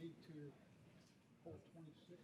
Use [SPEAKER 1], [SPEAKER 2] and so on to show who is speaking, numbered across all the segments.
[SPEAKER 1] need to hole 26.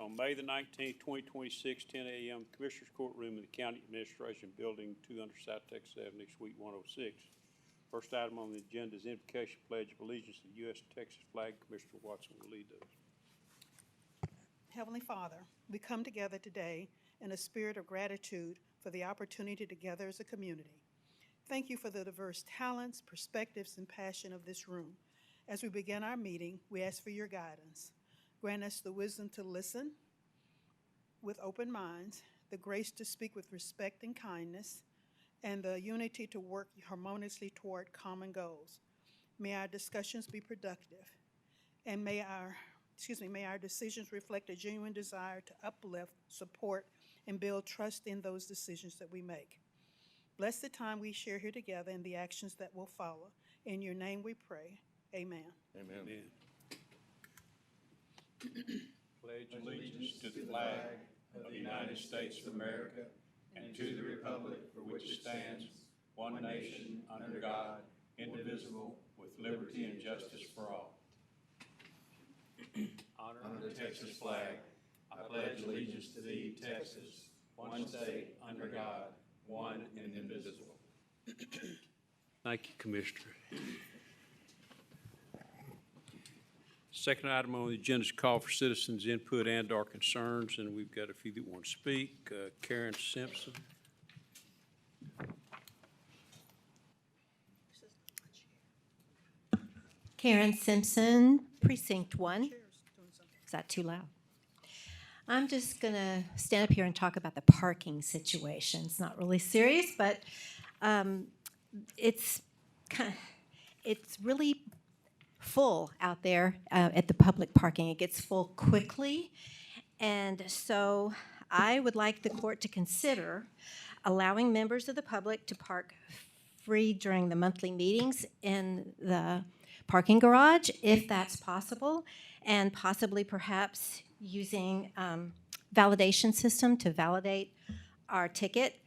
[SPEAKER 2] On May the 19th, 2026, 10 a.m., Commissioners Courtroom in the County Administration Building, 200 South Texas Avenue, Suite 106. First item on the agenda is invocation pledge of allegiance to the U.S. Texas flag. Commissioner Watson will lead those.
[SPEAKER 3] Heavenly Father, we come together today in a spirit of gratitude for the opportunity together as a community. Thank you for the diverse talents, perspectives, and passion of this room. As we begin our meeting, we ask for your guidance. Grant us the wisdom to listen with open minds, the grace to speak with respect and kindness, and the unity to work harmoniously toward common goals. May our discussions be productive, and may our decisions reflect a genuine desire to uplift, support, and build trust in those decisions that we make. Bless the time we share here together and the actions that will follow. In your name we pray. Amen.
[SPEAKER 2] Amen. Pledge allegiance to the flag of the United States of America and to the republic for which it stands, one nation, under God, indivisible, with liberty and justice for all. Honor the Texas flag. I pledge allegiance to thee, Texas, one state, under God, one and indivisible. Thank you, Commissioner. Second item on the agenda is call for citizens' input and/or concerns, and we've got a few that want to speak. Karen Simpson.
[SPEAKER 4] Karen Simpson, Precinct 1. Is that too loud? I'm just going to stand up here and talk about the parking situation. It's not really serious, but it's really full out there at the public parking. It gets full quickly, and so I would like the court to consider allowing members of the public to park free during the monthly meetings in the parking garage, if that's possible, and possibly perhaps using validation system to validate our ticket.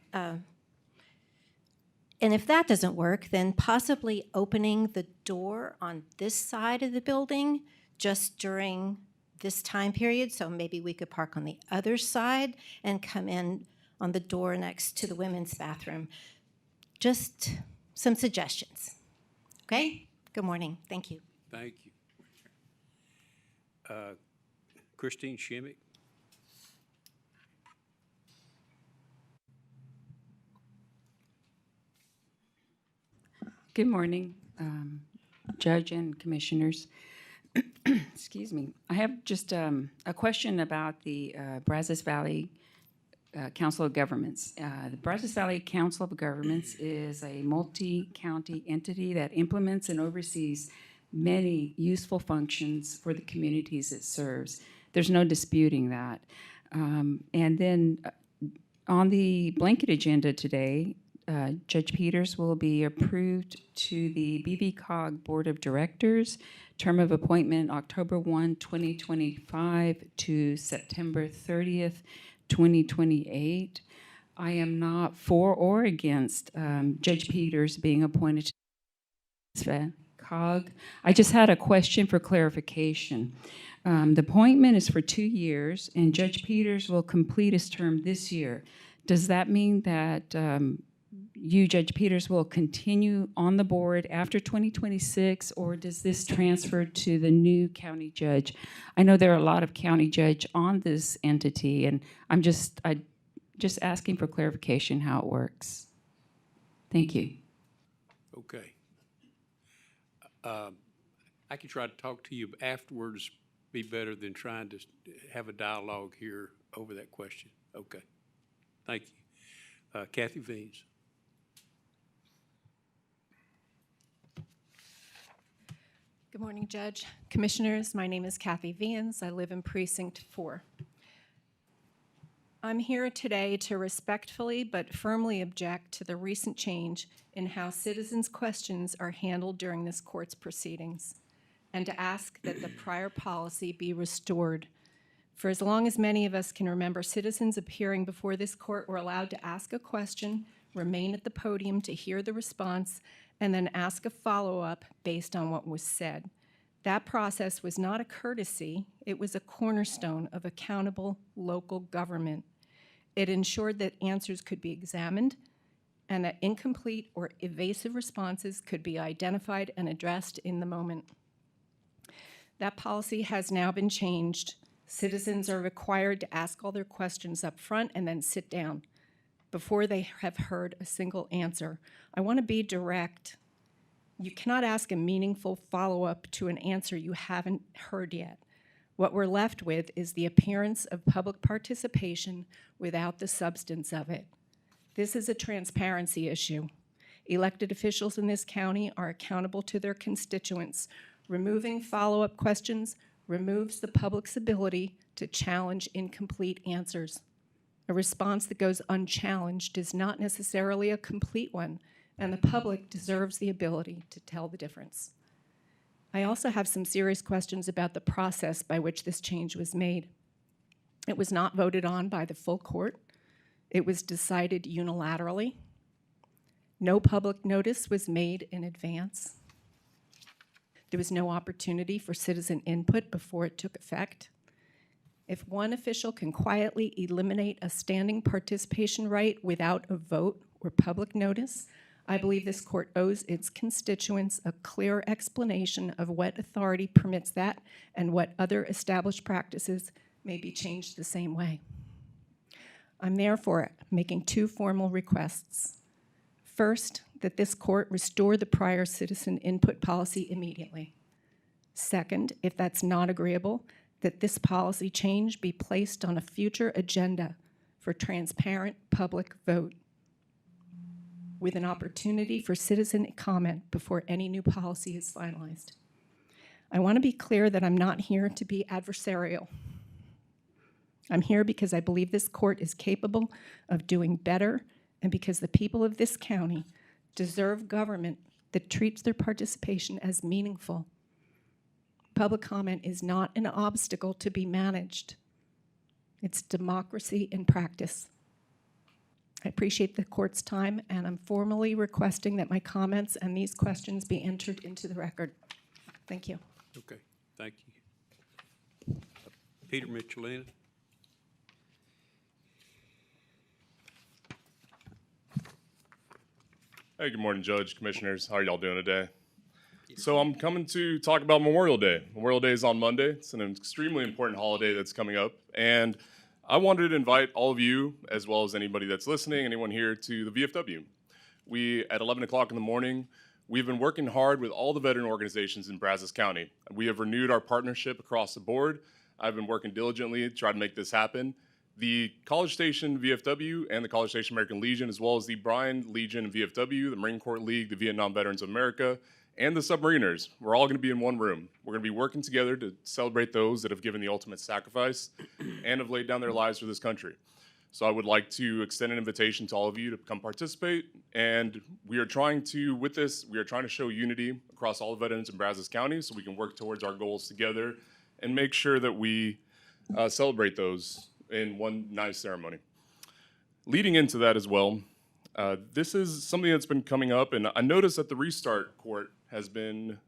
[SPEAKER 4] And if that doesn't work, then possibly opening the door on this side of the building just during this time period. So maybe we could park on the other side and come in on the door next to the women's bathroom. Just some suggestions. Okay? Good morning. Thank you.
[SPEAKER 2] Thank you. Christine Shimmick.
[SPEAKER 5] Good morning, Judge and Commissioners. Excuse me. I have just a question about the Brazos Valley Council of Governments. The Brazos Valley Council of Governments is a multi-county entity that implements and oversees many useful functions for the communities it serves. There's no disputing that. And then on the blanket agenda today, Judge Peters will be approved to the BVCOG Board of Directors, term of appointment October 1, 2025 to September 30th, 2028. I am not for or against Judge Peters being appointed to BVCOG. I just had a question for clarification. The appointment is for 2 years, and Judge Peters will complete his term this year. Does that mean that you, Judge Peters, will continue on the board after 2026, or does this transfer to the new county judge? I know there are a lot of county judge on this entity, and I'm just asking for clarification how it works. Thank you.
[SPEAKER 2] Okay. I can try to talk to you afterwards. Be better than trying to have a dialogue here over that question. Okay. Thank you. Kathy Veens.
[SPEAKER 6] Good morning, Judge. Commissioners, my name is Kathy Veens. I live in Precinct 4. I'm here today to respectfully but firmly object to the recent change in how citizens' questions are handled during this court's proceedings, and to ask that the prior policy be restored. For as long as many of us can remember, citizens appearing before this court were allowed to ask a question, remain at the podium to hear the response, and then ask a follow-up based on what was said. That process was not a courtesy, it was a cornerstone of accountable local government. It ensured that answers could be examined and that incomplete or evasive responses could be identified and addressed in the moment. That policy has now been changed. Citizens are required to ask all their questions up front and then sit down before they have heard a single answer. I want to be direct. You cannot ask a meaningful follow-up to an answer you haven't heard yet. What we're left with is the appearance of public participation without the substance of it. This is a transparency issue. Elected officials in this county are accountable to their constituents. Removing follow-up questions removes the public's ability to challenge incomplete answers. A response that goes unchallenged is not necessarily a complete one, and the public deserves the ability to tell the difference. I also have some serious questions about the process by which this change was made. It was not voted on by the full court. It was decided unilaterally. No public notice was made in advance. There was no opportunity for citizen input before it took effect. If one official can quietly eliminate a standing participation right without a vote or public notice, I believe this court owes its constituents a clear explanation of what authority permits that and what other established practices may be changed the same way. I'm therefore making two formal requests. First, that this court restore the prior citizen input policy immediately. Second, if that's not agreeable, that this policy change be placed on a future agenda for transparent public vote, with an opportunity for citizen comment before any new policy is finalized. I want to be clear that I'm not here to be adversarial. I'm here because I believe this court is capable of doing better and because the people of this county deserve government that treats their participation as meaningful. Public comment is not an obstacle to be managed. It's democracy in practice. I appreciate the court's time, and I'm formally requesting that my comments and these questions be entered into the record. Thank you.
[SPEAKER 2] Okay, thank you. Peter Michelina.
[SPEAKER 7] Hey, good morning, Judge, Commissioners. How are y'all doing today? So I'm coming to talk about Memorial Day. Memorial Day is on Monday. It's an extremely important holiday that's coming up. And I wanted to invite all of you, as well as anybody that's listening, anyone here, to the VFW. At 11 o'clock in the morning, we've been working hard with all the veteran organizations in Brazos County. We have renewed our partnership across the board. I've been working diligently to try to make this happen. The College Station VFW and the College Station American Legion, as well as the Bryan Legion VFW, the Marine Corps League, the Vietnam Veterans of America, and the Submariners, we're all going to be in one room. We're going to be working together to celebrate those that have given the ultimate sacrifice and have laid down their lives for this country. So I would like to extend an invitation to all of you to come participate. And we are trying to, with this, we are trying to show unity across all the veterans in Brazos County so we can work towards our goals together and make sure that we celebrate those in one nice ceremony. Leading into that as well, this is something that's been coming up, and I noticed that the Restart Court has been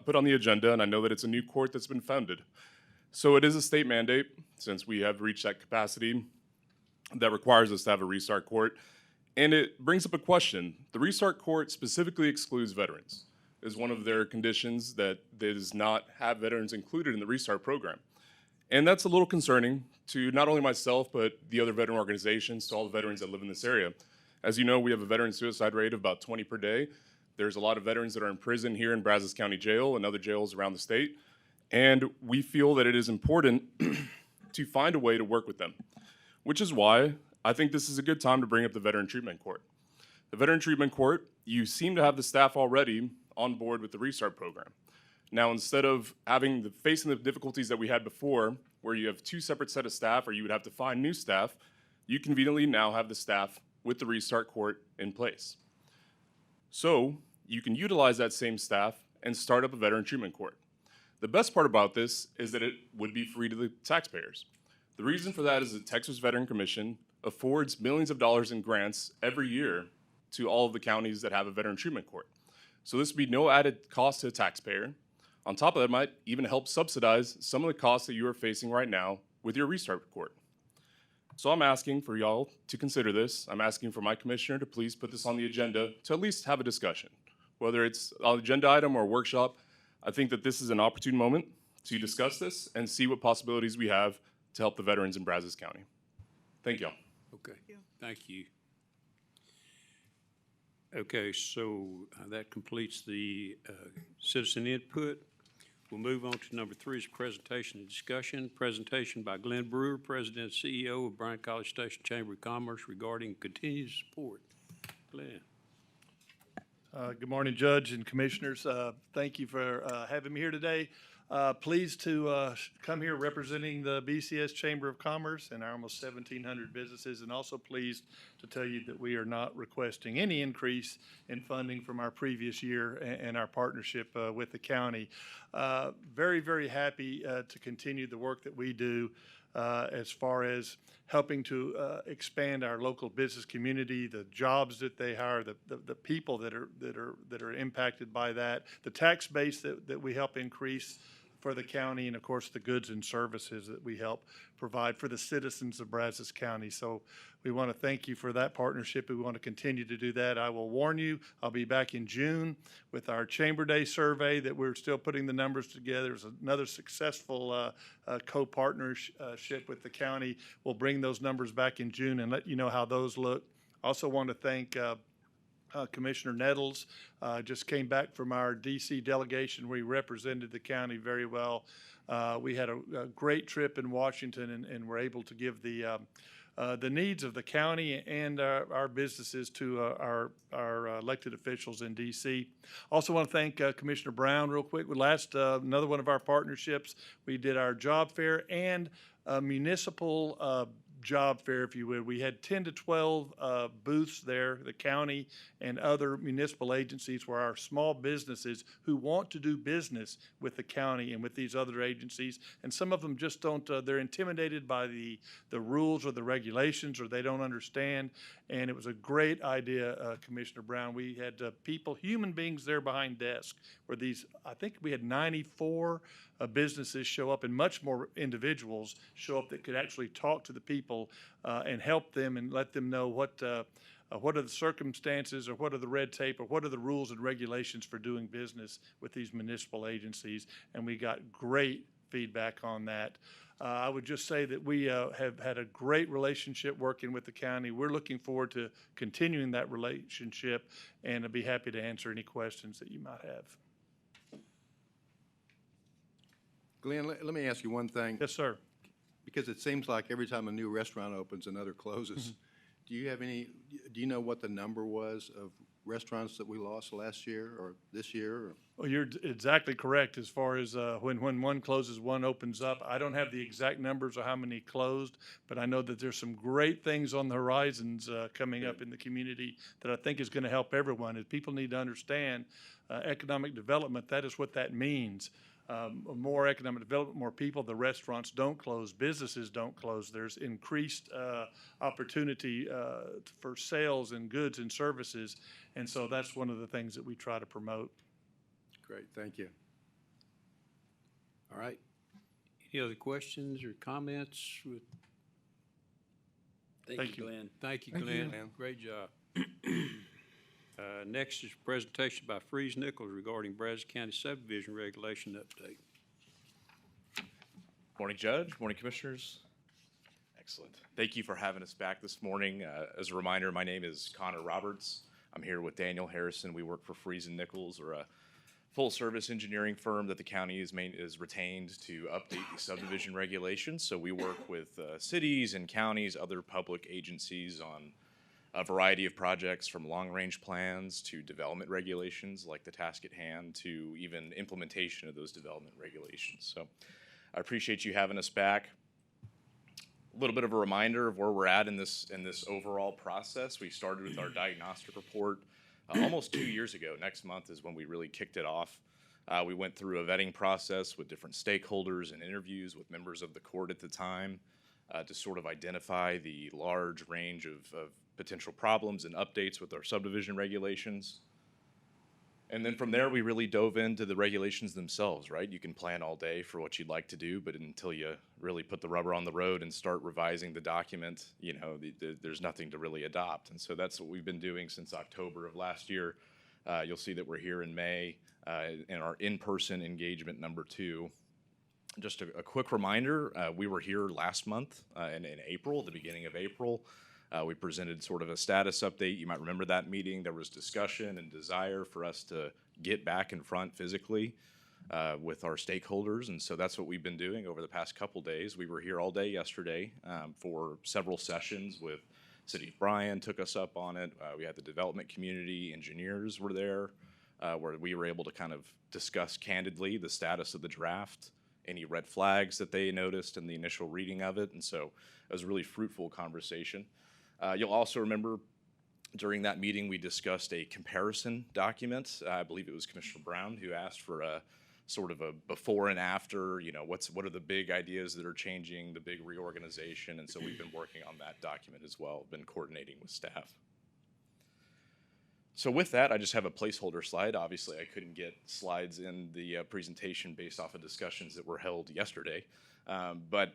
[SPEAKER 7] put on the agenda, and I know that it's a new court that's been founded. So it is a state mandate, since we have reached that capacity that requires us to have a Restart Court, and it brings up a question. The Restart Court specifically excludes veterans. It is one of their conditions that does not have veterans included in the Restart program. And that's a little concerning to not only myself, but the other veteran organizations, to all the veterans that live in this area. As you know, we have a veteran suicide rate of about 20 per day. There's a lot of veterans that are in prison here in Brazos County Jail and other jails around the state. And we feel that it is important to find a way to work with them, which is why I think this is a good time to bring up the Veteran Treatment Court. The Veteran Treatment Court, you seem to have the staff already on board with the Restart program. Now, instead of facing the difficulties that we had before, where you have two separate set of staff or you would have to find new staff, you conveniently now have the staff with the Restart Court in place. So you can utilize that same staff and start up a Veteran Treatment Court. The best part about this is that it would be free to the taxpayers. The reason for that is the Texas Veteran Commission affords millions of dollars in grants every year to all of the counties that have a Veteran Treatment Court. So this would be no added cost to the taxpayer. On top of that, it might even help subsidize some of the costs that you are facing right now with your restart report. So I'm asking for y'all to consider this. I'm asking for my commissioner to please put this on the agenda to at least have a discussion. Whether it's an agenda item or a workshop, I think that this is an opportune moment to discuss this and see what possibilities we have to help the veterans in Brazos County. Thank y'all.
[SPEAKER 2] Okay, thank you. Okay, so that completes the citizen input. We'll move on to number 3 is presentation and discussion. Presentation by Glenn Brewer, President and CEO of Bryan College Station Chamber of Commerce regarding continued support. Glenn.
[SPEAKER 8] Good morning, Judge and Commissioners. Thank you for having me here today. Pleased to come here representing the BCS Chamber of Commerce and our almost 1,700 businesses, and also pleased to tell you that we are not requesting any increase in funding from our previous year and our partnership with the county. Very, very happy to continue the work that we do as far as helping to expand our local business community, the jobs that they hire, the people that are impacted by that, the tax base that we help increase for the county, and of course the goods and services that we help provide for the citizens of Brazos County. So we want to thank you for that partnership. We want to continue to do that. I will warn you, I'll be back in June with our Chamber Day survey that we're still putting the numbers together. There's another successful co-partnership with the county. We'll bring those numbers back in June and let you know how those look. Also want to thank Commissioner Nettles. Just came back from our DC delegation. We represented the county very well. We had a great trip in Washington and were able to give the needs of the county and our businesses to our elected officials in DC. Also want to thank Commissioner Brown real quick. Another one of our partnerships, we did our job fair and municipal job fair, if you would. We had 10 to 12 booths there, the county and other municipal agencies, where our small businesses who want to do business with the county and with these other agencies, and some of them just don't, they're intimidated by the rules or the regulations, or they don't understand. And it was a great idea, Commissioner Brown. We had people, human beings there behind desks, where I think we had 94 businesses show up, and much more individuals show up that could actually talk to the people and help them and let them know what are the circumstances, or what are the red tape, or what are the rules and regulations for doing business with these municipal agencies. And we got great feedback on that. I would just say that we have had a great relationship working with the county. We're looking forward to continuing that relationship, and I'd be happy to answer any questions that you might have.
[SPEAKER 1] Glenn, let me ask you one thing.
[SPEAKER 8] Yes, sir.
[SPEAKER 1] Because it seems like every time a new restaurant opens, another closes. Do you know what the number was of restaurants that we lost last year or this year? Or?
[SPEAKER 8] Well, you're exactly correct. As far as when one closes, one opens up. I don't have the exact numbers of how many closed, but I know that there's some great things on the horizons coming up in the community that I think is going to help everyone. As people need to understand economic development, that is what that means. More economic development, more people, the restaurants don't close, businesses don't close. There's increased opportunity for sales and goods and services, and so that's one of the things that we try to promote.
[SPEAKER 1] Great, thank you. All right.
[SPEAKER 2] Any other questions or comments?
[SPEAKER 8] Thank you.
[SPEAKER 2] Glenn. Thank you, Glenn. Great job. Next is a presentation by Freeze Nichols regarding Brazos County subdivision regulation update.
[SPEAKER 9] Morning, Judge. Morning, Commissioners. Excellent. Thank you for having us back this morning. As a reminder, my name is Connor Roberts. I'm here with Daniel Harrison. We work for Freeze Nichols. We're a full-service engineering firm that the county is retained to update the subdivision regulations. So we work with cities and counties, other public agencies on a variety of projects, from long-range plans to development regulations like the task at hand, to even implementation of those development regulations. So I appreciate you having us back. A little bit of a reminder of where we're at in this overall process. We started with our diagnostic report almost 2 years ago. Next month is when we really kicked it off. We went through a vetting process with different stakeholders and interviews with members of the court at the time to sort of identify the large range of potential problems and updates with our subdivision regulations. And then from there, we really dove into the regulations themselves, right? You can plan all day for what you'd like to do, but until you really put the rubber on the road and start revising the document, you know, there's nothing to really adopt. And so that's what we've been doing since October of last year. You'll see that we're here in May in our in-person engagement number 2. Just a quick reminder, we were here last month in April, the beginning of April. We presented sort of a status update. You might remember that meeting. There was discussion and desire for us to get back in front physically with our stakeholders. And so that's what we've been doing over the past couple days. We were here all day yesterday for several sessions with City of Bryan, took us up on it. We had the development community, engineers were there, where we were able to kind of discuss candidly the status of the draft, any red flags that they noticed in the initial reading of it. And so it was a really fruitful conversation. You'll also remember during that meeting, we discussed a comparison document. I believe it was Commissioner Brown who asked for a sort of a before and after, you know, what are the big ideas that are changing, the big reorganization. And so we've been working on that document as well, been coordinating with staff. So with that, I just have a placeholder slide. Obviously, I couldn't get slides in the presentation based off of discussions that were held yesterday. But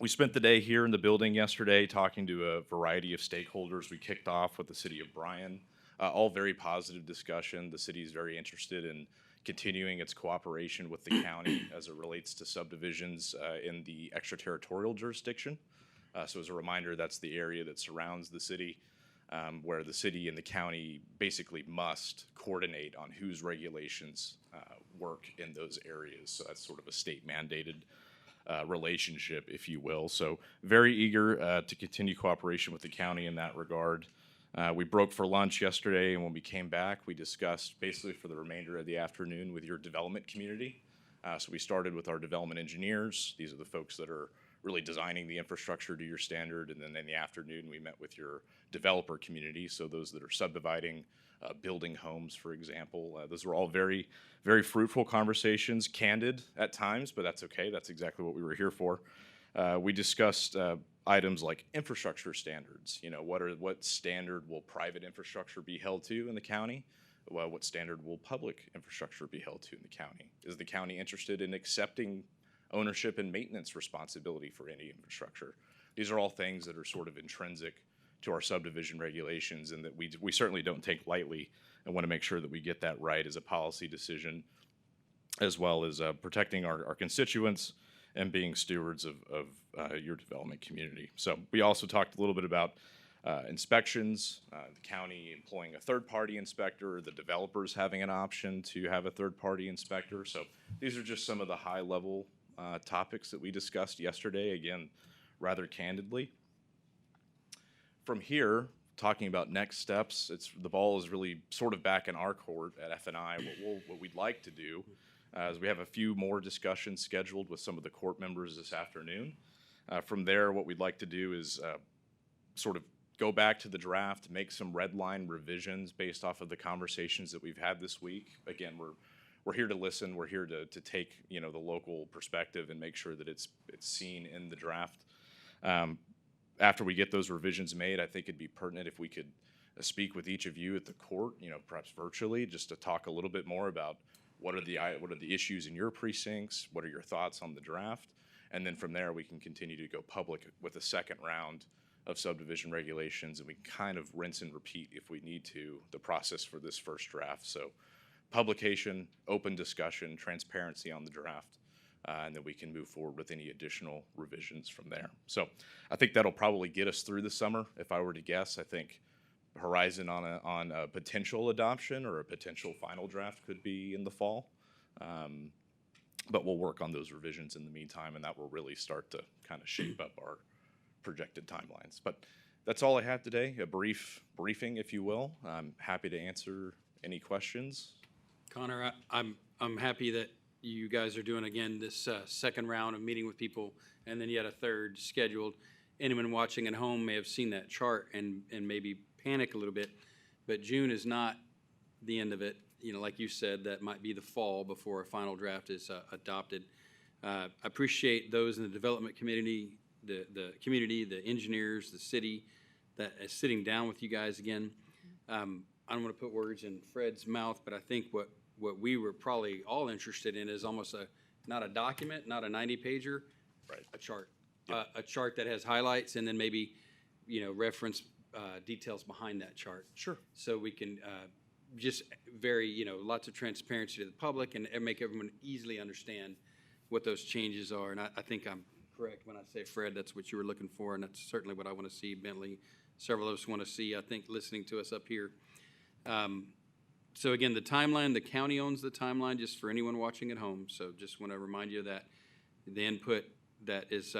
[SPEAKER 9] we spent the day here in the building yesterday talking to a variety of stakeholders. We kicked off with the City of Bryan, all very positive discussion. The city is very interested in continuing its cooperation with the county as it relates to subdivisions in the extraterritorial jurisdiction. So as a reminder, that's the area that surrounds the city, where the city and the county basically must coordinate on whose regulations work in those areas. So that's sort of a state mandated relationship, if you will. So very eager to continue cooperation with the county in that regard. We broke for lunch yesterday, and when we came back, we discussed basically for the remainder of the afternoon with your development community. So we started with our development engineers. These are the folks that are really designing the infrastructure to your standard. And then in the afternoon, we met with your developer community. So those that are subdividing, building homes, for example. Those were all very, very fruitful conversations, candid at times, but that's okay. That's exactly what we were here for. We discussed items like infrastructure standards. You know, what standard will private infrastructure be held to in the county? Well, what standard will public infrastructure be held to in the county? Is the county interested in accepting ownership and maintenance responsibility for any infrastructure? These are all things that are sort of intrinsic to our subdivision regulations and that we certainly don't take lightly and want to make sure that we get that right as a policy decision, as well as protecting our constituents and being stewards of your development community. So we also talked a little bit about inspections, the county employing a third-party inspector, the developers having an option to have a third-party inspector. So these are just some of the high-level topics that we discussed yesterday, again, rather candidly. From here, talking about next steps, the ball is really sort of back in our court at F&I. What we'd like to do is we have a few more discussions scheduled with some of the court members this afternoon. From there, what we'd like to do is sort of go back to the draft, make some red line revisions based off of the conversations that we've had this week. Again, we're here to listen. We're here to take, you know, the local perspective and make sure that it's seen in the draft. After we get those revisions made, I think it'd be pertinent if we could speak with each of you at the court, you know, perhaps virtually, just to talk a little bit more about what are the issues in your precincts, what are your thoughts on the draft, and then from there we can continue to go public with a second round of subdivision regulations, and we can kind of rinse and repeat if we need to the process for this first draft. So publication, open discussion, transparency on the draft, and then we can move forward with any additional revisions from there. So I think that'll probably get us through the summer. If I were to guess, I think horizon on a potential adoption or a potential final draft could be in the fall. But we'll work on those revisions in the meantime, and that will really start to kind of shape up our projected timelines. But that's all I have today, a brief briefing, if you will. I'm happy to answer any questions.
[SPEAKER 10] Connor, I'm happy that you guys are doing again this second round of meeting with people, and then yet a third scheduled. Anyone watching at home may have seen that chart and maybe panic a little bit, but June is not the end of it. You know, like you said, that might be the fall before a final draft is adopted. I appreciate those in the development community, the community, the engineers, the city that is sitting down with you guys again. I don't want to put words in Fred's mouth, but I think what we were probably all interested in is almost not a document, not a 90-pager,
[SPEAKER 9] Right.
[SPEAKER 10] a chart. A chart that has highlights and then maybe, reference details behind that chart.
[SPEAKER 9] Sure.
[SPEAKER 10] So we can just lots of transparency to the public and make everyone easily understand what those changes are. And I think I'm correct when I say, Fred, that's what you were looking for, and that's certainly what I want to see. Bentley, several of us want to see, I think, listening to us up here. So again, the timeline, the county owns the timeline, just for anyone watching at home. So just want to remind you of that. The input that is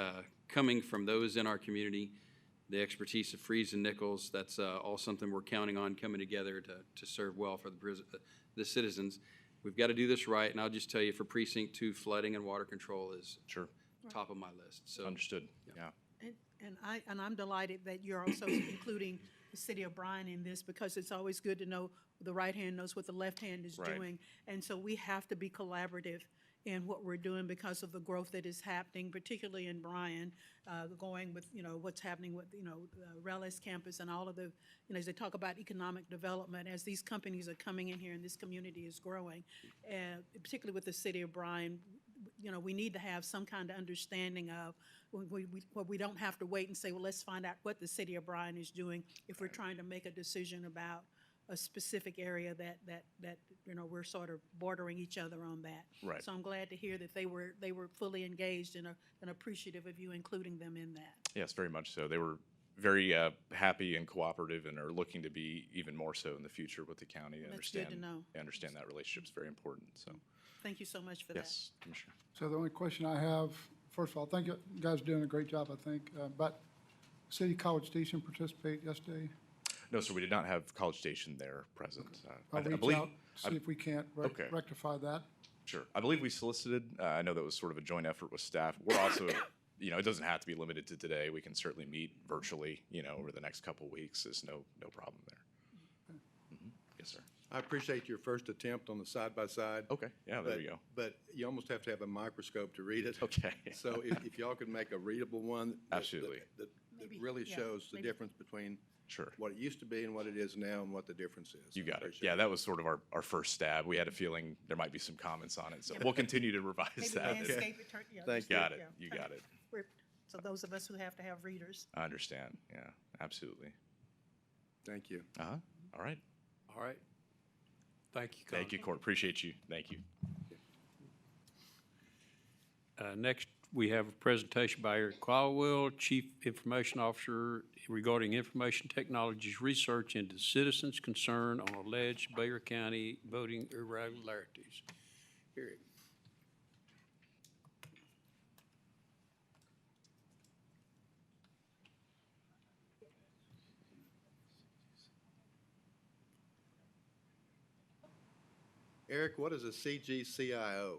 [SPEAKER 10] coming from those in our community, the expertise of Freeze and Nichols, that's all something we're counting on coming together to serve well for the citizens. We've got to do this right, and I'll just tell you, for Precinct 2, flooding and water control is
[SPEAKER 9] Sure.
[SPEAKER 10] top of my list. So
[SPEAKER 9] Understood. Yeah.
[SPEAKER 3] And I'm delighted that you're also including the city of Bryan in this, because it's always good to know the right hand knows what the left hand is
[SPEAKER 9] Right.
[SPEAKER 3] doing. And so we have to be collaborative in what we're doing because of the growth that is happening, particularly in Bryan, going with, what's happening with, the Relish campus and all of the, as they talk about economic development, as these companies are coming in here and this community is growing, particularly with the city of Bryan, we need to have some kind of understanding of, we don't have to wait and say, well, let's find out what the city of Bryan is doing if we're trying to make a decision about a specific area that we're sort of bordering each other on that.
[SPEAKER 9] Right.
[SPEAKER 3] So I'm glad to hear that they were fully engaged and appreciative of you including them in that.
[SPEAKER 9] Yes, very much so. They were very happy and cooperative, and are looking to be even more so in the future with the county.
[SPEAKER 3] That's good to know.
[SPEAKER 9] I understand that relationship is very important. So,
[SPEAKER 3] Thank you so much for that.
[SPEAKER 9] yes, Commissioner.
[SPEAKER 11] So the only question I have, first of all, thank you guys are doing a great job, I think. But City College Station participate yesterday.
[SPEAKER 9] No, sir, we did not have College Station there present.
[SPEAKER 11] I'll
[SPEAKER 9] I
[SPEAKER 11] reach
[SPEAKER 9] believe,
[SPEAKER 11] out, see if we can't
[SPEAKER 9] Okay.
[SPEAKER 11] rectify that.
[SPEAKER 9] sure. I believe we solicited. I know that was sort of a joint effort with staff. We're also, it doesn't have to be limited to today. We can certainly meet virtually, over the next couple of weeks. There's no problem there. Mhm. Yes, sir.
[SPEAKER 1] I appreciate your first attempt on the side-by-side.
[SPEAKER 9] Okay. Yeah, there
[SPEAKER 1] but-
[SPEAKER 9] we go.
[SPEAKER 1] But you almost have to have a microscope to read it.
[SPEAKER 9] Okay.
[SPEAKER 1] So if y'all could make a readable one.
[SPEAKER 9] Absolutely.
[SPEAKER 1] That
[SPEAKER 3] Maybe,
[SPEAKER 1] really
[SPEAKER 3] yeah,
[SPEAKER 1] shows the
[SPEAKER 3] maybe.
[SPEAKER 1] difference between
[SPEAKER 9] Sure.
[SPEAKER 1] what it used to be and what it is now and what the difference is.
[SPEAKER 9] You
[SPEAKER 1] I
[SPEAKER 9] got it.
[SPEAKER 1] appreciate
[SPEAKER 9] Yeah, that was sort of our first stab. We had a feeling there might be some comments on it, so we'll continue to revise
[SPEAKER 3] Maybe
[SPEAKER 9] that.
[SPEAKER 3] landscape it,
[SPEAKER 1] Thank
[SPEAKER 3] just-
[SPEAKER 1] you.
[SPEAKER 9] Got it.
[SPEAKER 3] yeah,
[SPEAKER 9] You got it.
[SPEAKER 3] So those of us who have to have readers.
[SPEAKER 9] I understand. Yeah, absolutely.
[SPEAKER 1] Thank you.
[SPEAKER 9] Uh-huh. All right.
[SPEAKER 2] All right. Thank you, Con.
[SPEAKER 9] Thank you, Court. Appreciate you. Thank you.
[SPEAKER 2] Next, we have a presentation by Eric Caldwell, Chief Information Officer, regarding information technologies research into citizens' concern on alleged Bayer County voting irregularities. Eric.
[SPEAKER 1] Eric, what is a CGCIO?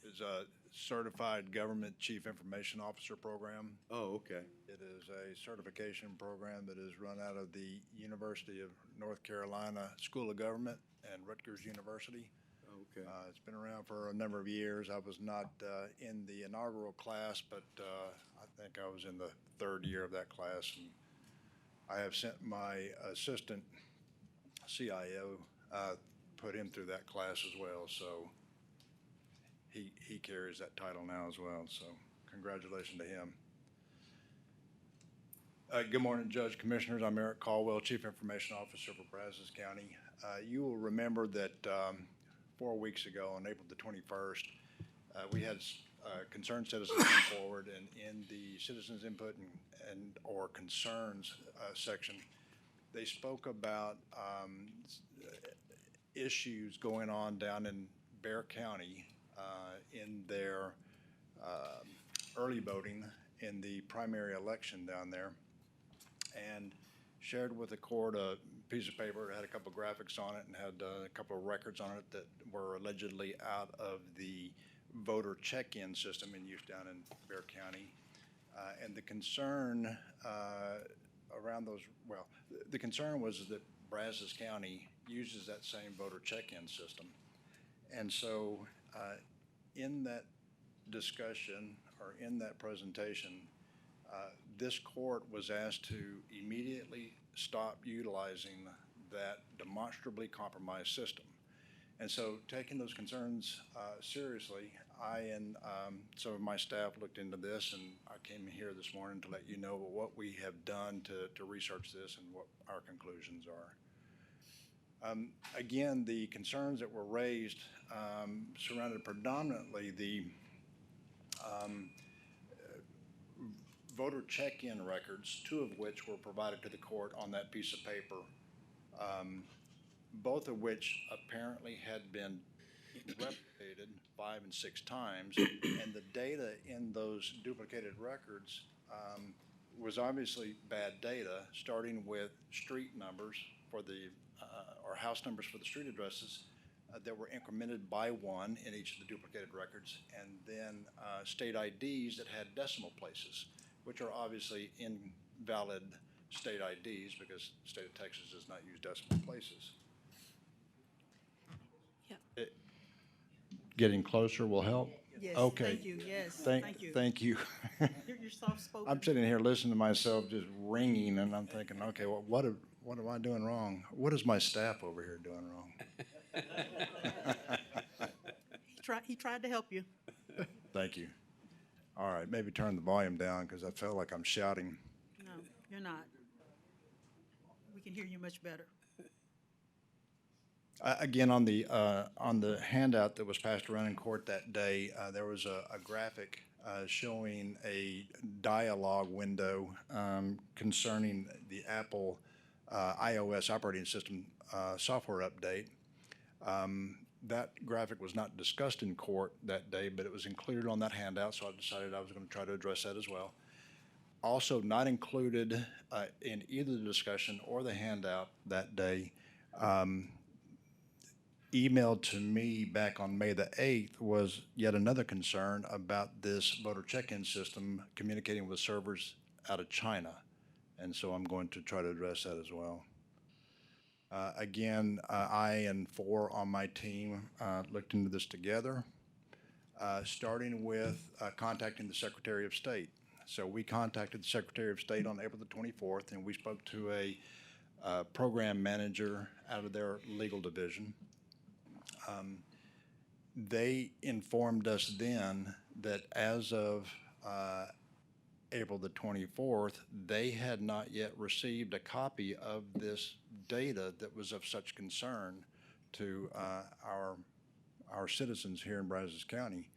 [SPEAKER 12] Is a Certified Government Chief Information Officer program.
[SPEAKER 1] Oh, okay.
[SPEAKER 12] It is a certification program that is run out of the University of North Carolina School of Government and Rutgers University.
[SPEAKER 1] Okay.
[SPEAKER 12] It's been around for a number of years. I was not in the inaugural class, but I think I was in the third year of that class. And I have sent my assistant CIO, put him through that class as well. So he carries that title now as well. So congratulations to him. Good morning, Judge, Commissioners. I'm Eric Caldwell, Chief Information Officer for Brazos County. You will remember that 4 weeks ago, on April the 21st, we had concerned citizens come forward, and in the citizens input or concerns section, they spoke about issues going on down in Bexar County in their early voting in the primary election down there, and shared with the court a piece of paper. It had a couple of graphics on it and had a couple of records on it that were allegedly out of the voter check-in system in use down in Bexar County. And the concern around those, well, the concern was that Brazos County uses that same voter check-in system. And so in that discussion or in that presentation, this court was asked to immediately stop utilizing that demonstrably compromised system. And so, taking those concerns seriously, I and some of my staff looked into this, and I came here this morning to let you know what we have done to research this and what our conclusions are. Again, the concerns that were raised surrounded predominantly the voter check-in records, two of which were provided to the court on that piece of paper, both of which apparently had been replicated 5 and 6 times, and the data in those duplicated records was obviously bad data, starting with street numbers for the, or house numbers for the street addresses that were incremented by 1 in each of the duplicated records, and then state IDs that had decimal places, which are obviously invalid state IDs because the state of Texas does not use decimal places. Getting closer will help?
[SPEAKER 3] Yes,
[SPEAKER 12] Okay.
[SPEAKER 3] thank you, yes, thank you.
[SPEAKER 12] Thank you.
[SPEAKER 3] You're soft-spoken.
[SPEAKER 12] I'm sitting here listening to myself just ringing, and I'm thinking, okay, well, what am I doing wrong? What is my staff over here doing wrong?
[SPEAKER 3] He tried to help you.
[SPEAKER 12] Thank you. All right, maybe turn the volume down because I feel like I'm shouting.
[SPEAKER 3] No, you're not. We can hear you much better.
[SPEAKER 12] Again, on the handout that was passed around in court that day, there was a graphic showing a dialogue window concerning the Apple iOS operating system software update. That graphic was not discussed in court that day, but it was included on that handout, so I decided I was going to try to address that as well. Also not included in either the discussion or the handout that day, emailed to me back on May the 8th was yet another concern about this voter check-in system communicating with servers out of China. And so I'm going to try to address that as well. Again, I and 4 on my team looked into this together, starting with contacting the Secretary of State. So we contacted the Secretary of State on April the 24th, and we spoke to a program manager out of their legal division. They informed us then that as of April the 24th, they had not yet received a copy of this data that was of such concern to our citizens here in Brazos County.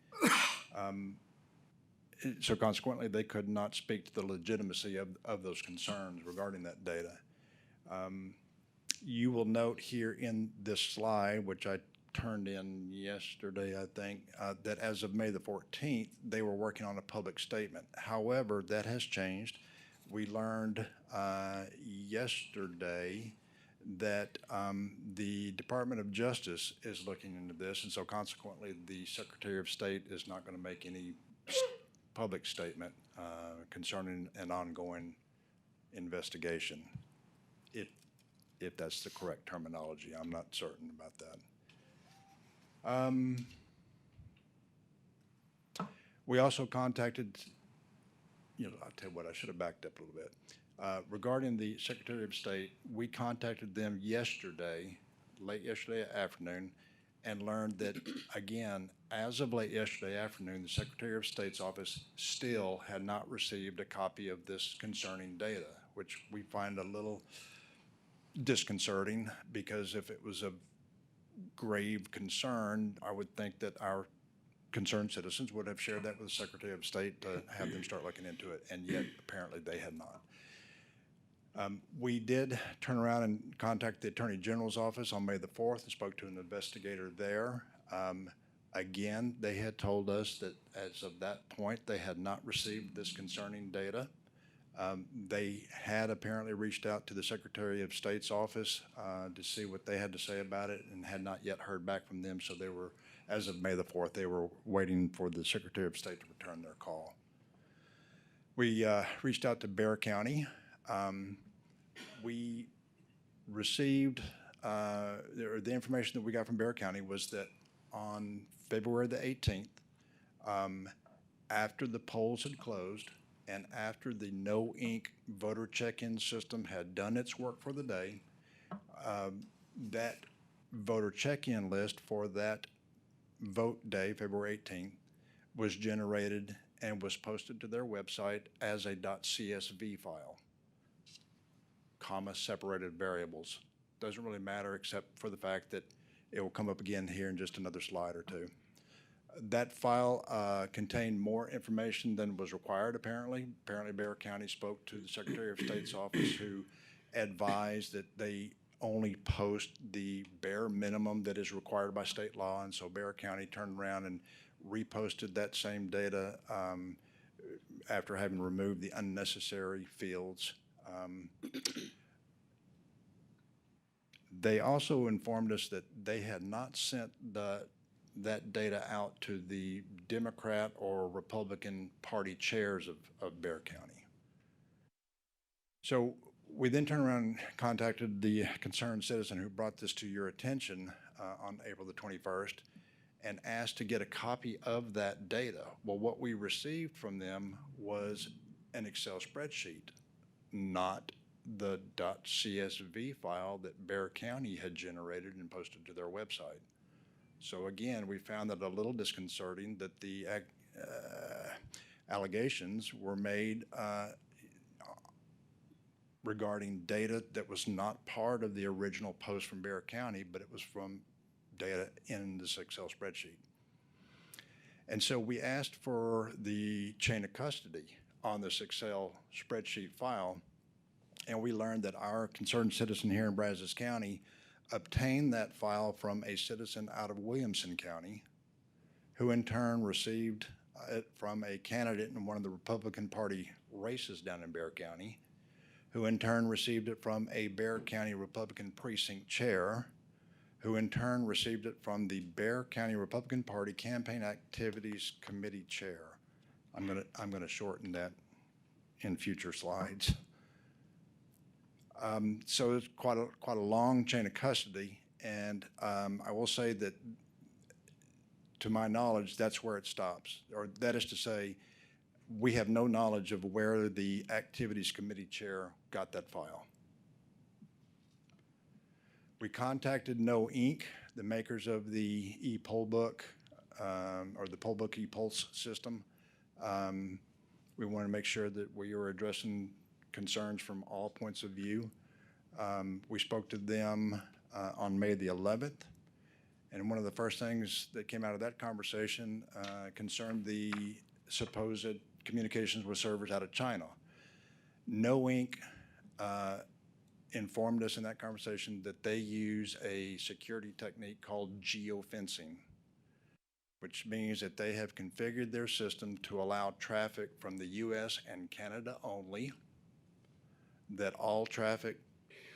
[SPEAKER 12] So consequently, they could not speak to the legitimacy of those concerns regarding that data. You will note here in this slide, which I turned in yesterday, I think, that as of May the 14th, they were working on a public statement. However, that has changed. We learned yesterday that the Department of Justice is looking into this, and so consequently, the Secretary of State is not going to make any public statement concerning an ongoing investigation, if that's the correct terminology. I'm not certain about that. We also contacted, I'll tell you what, I should have backed up a little bit. Regarding the Secretary of State, we contacted them yesterday, late yesterday afternoon, and learned that, again, as of late yesterday afternoon, the Secretary of State's office still had not received a copy of this concerning data, which we find a little disconcerting, because if it was of grave concern, I would think that our concerned citizens would have shared that with the Secretary of State to have them start looking into it, and yet apparently they had not. We did turn around and contact the Attorney General's office on May the 4th and spoke to an investigator there. Again, they had told us that as of that point, they had not received this concerning data. They had apparently reached out to the Secretary of State's office to see what they had to say about it, and had not yet heard back from them. So they were, as of May the 4th, they were waiting for the Secretary of State to return their call. We reached out to Bexar County. We received, the information that we got from Bexar County was that on February the 18th, after the polls had closed And after the no ink voter check-in system had done its work for the day, that voter check-in list for that vote day, February 18th, was generated and was posted to their website as a .csv file, comma separated variables. Doesn't really matter except for the fact that it will come up again here in just another slide or two. That file contained more information than was required, apparently. Apparently, Bexar County spoke to the Secretary of State's office, who advised that they only post the bare minimum that is required by state law, and so Bexar County turned around and reposted that same data after having removed the unnecessary fields. They also informed us that they had not sent that data out to the Democrat or Republican Party chairs of Bexar County. So we then turned around and contacted the concerned citizen who brought this to your attention on April the 21st and asked to get a copy of that data. Well, what we received from them was an Excel spreadsheet, not the .csv file that Bexar County had generated and posted to their website. So again, we found it a little disconcerting that the allegations were made regarding data that was not part of the original post from Bexar County, but it was from data in this Excel spreadsheet. And so we asked for the chain of custody on this Excel spreadsheet file, and we learned that our concerned citizen here in Brazos County obtained that file from a citizen out of Williamson County, who in turn received it from a candidate in one of the Republican Party races down in Bexar County, who in turn received it from a Bexar County Republican precinct chair, who in turn received it from the Bexar County Republican Party Campaign Activities Committee chair. I'm gonna shorten that in future slides. So it's quite a long chain of custody, and I will say that, to my knowledge, that's where it stops. Or that is to say, we have no knowledge of where the Activities Committee chair got that file. We contacted No Ink, the makers of the e-poll book, or the poll book e-pulse system. We want to make sure that we are addressing concerns from all points of view. We spoke to them on May the 11th, and one of the first things that came out of that conversation concerned the supposed communications with servers out of China. No Ink informed us in that conversation that they use a security technique called geofencing, which means that they have configured their system to allow traffic from the US and Canada only, that all traffic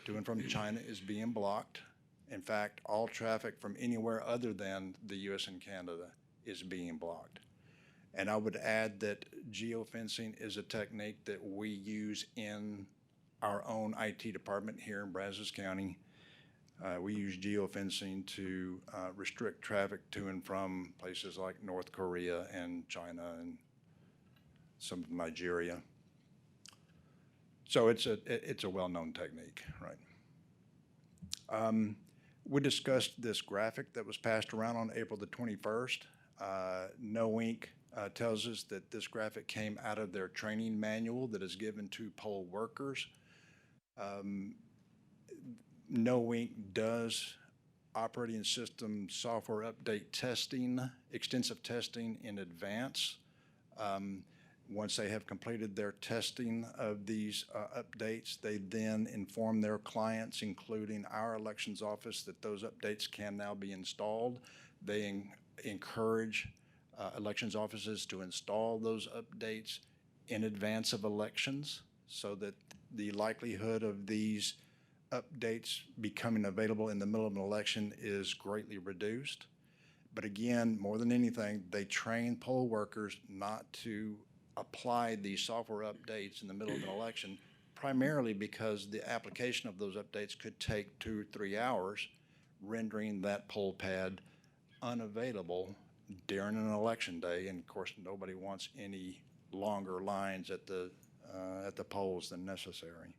[SPEAKER 12] to and from China is being blocked. In fact, all traffic from anywhere other than the US and Canada is being blocked. And I would add that geofencing is a technique that we use in our own IT department here in Brazos County. We use geofencing to restrict traffic to and from places like North Korea and China and some of Nigeria. So it's a well-known technique, right? We discussed this graphic that was passed around on April the 21st. No Ink tells us that this graphic came out of their training manual that is given to poll workers. No Ink does operating system software update testing, extensive testing in advance. Once they have completed their testing of these updates, they then inform their clients, including our elections office, that those updates can now be installed. They encourage elections offices to install those updates in advance of elections so that the likelihood of these updates becoming available in the middle of an election is greatly reduced. But again, more than anything, they train poll workers not to apply these software updates in the middle of an election, primarily because the application of those updates could take 2 or 3 hours, rendering that poll pad unavailable during an election day. And of course, nobody wants any longer lines at the polls than necessary.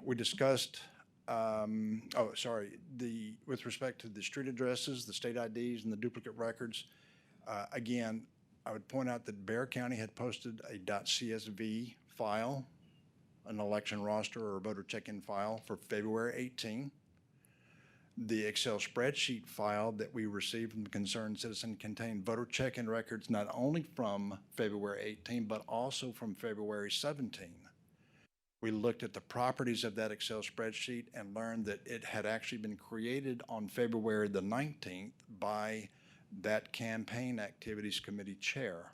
[SPEAKER 12] We discussed, with respect to the street addresses, the state IDs, and the duplicate records, again, I would point out that Bexar County had posted a .csv file, an election roster or voter check-in file for February 18. The Excel spreadsheet file that we received from the concerned citizen contained voter check-in records not only from February 18, but also from February 17. We looked at the properties of that Excel spreadsheet and learned that it had actually been created on February the 19th by that campaign activities committee chair.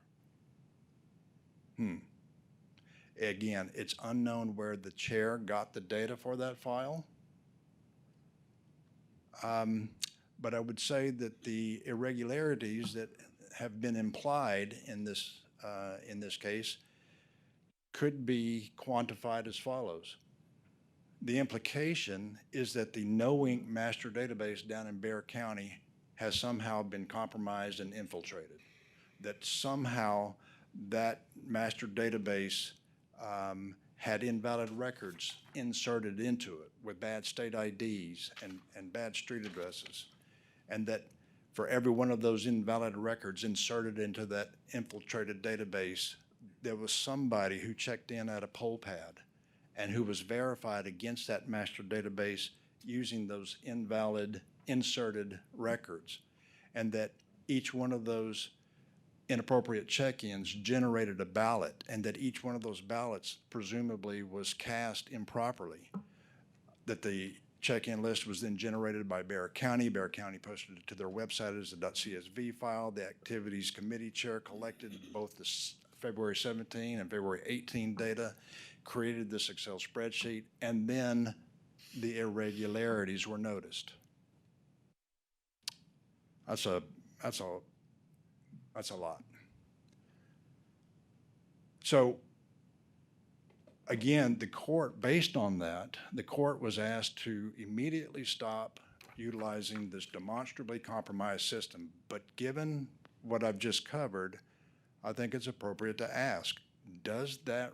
[SPEAKER 12] Again, it's unknown where the chair got the data for that file. But I would say that the irregularities that have been implied in this case could be quantified as follows. The implication is that the No-Ink master database down in Bexar County has somehow been compromised and infiltrated, that somehow that master database had invalid records inserted into it with bad state IDs and bad street addresses, and that for every one of those invalid records inserted into that infiltrated database, there was somebody who checked in at a poll pad and who was verified against that master database using those invalid inserted records, and that each one of those inappropriate check-ins generated a ballot, and that each one of those ballots presumably was cast improperly, that the check-in list was then generated by Bexar County. Bexar County posted it to their website as a .csv file. The activities committee chair collected both the February 17 and February 18 data, created this Excel spreadsheet, and then the irregularities were noticed. That's a lot. So again, the court, based on that, the court was asked to immediately stop utilizing this demonstrably compromised system. But given what I've just covered, I think it's appropriate to ask, does that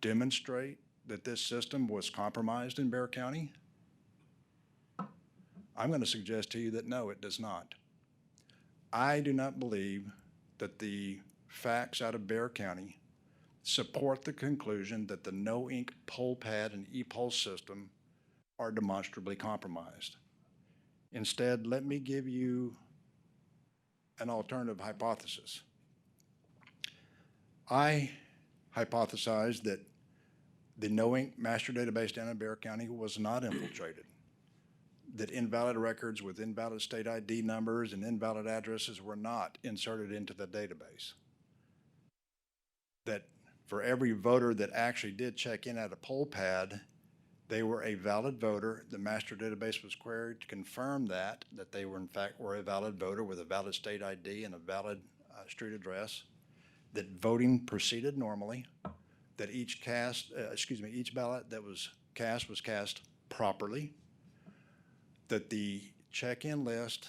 [SPEAKER 12] demonstrate that this system was compromised in Bexar County? I'm going to suggest to you that no, it does not. I do not believe that the facts out of Bexar County support the conclusion that the No-Ink poll pad and e-poll system are demonstrably compromised. Instead, let me give you an alternative hypothesis. I hypothesized that the No-Ink master database down in Bexar County was not infiltrated, that invalid records with invalid state ID numbers and invalid addresses were not inserted into the database, that for every voter that actually did check in at a poll pad, they were a valid voter. The master database was queried to confirm that they were in fact were a valid voter with a valid state ID and a valid street address, that voting proceeded normally, that each ballot that was cast properly, that the check-in list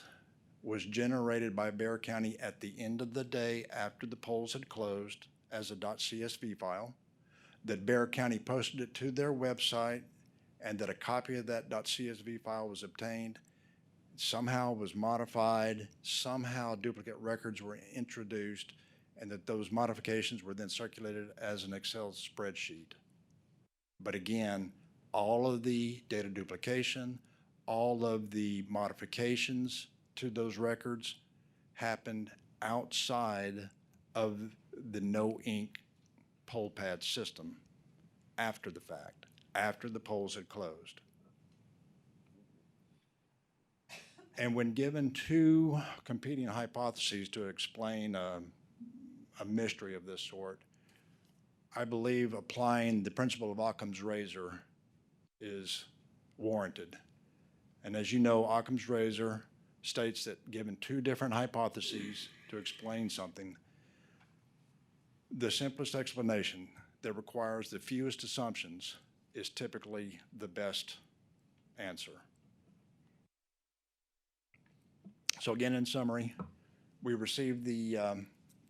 [SPEAKER 12] was generated by Bexar County at the end of the day after the polls had closed as a .csv file, that Bexar County posted it to their website, and that a copy of that .csv file was obtained, somehow was modified, somehow duplicate records were introduced, and that those modifications were then circulated as an Excel spreadsheet. But again, all of the data duplication, all of the modifications to those records happened outside of the No-Ink poll pad system after the fact, after the polls had closed. And when given two competing hypotheses to explain a mystery of this sort, I believe applying the principle of Occam's razor is warranted. And as you know, Occam's razor states that given two different hypotheses to explain something, the simplest explanation that requires the fewest assumptions is typically the best answer. So again, in summary, we received the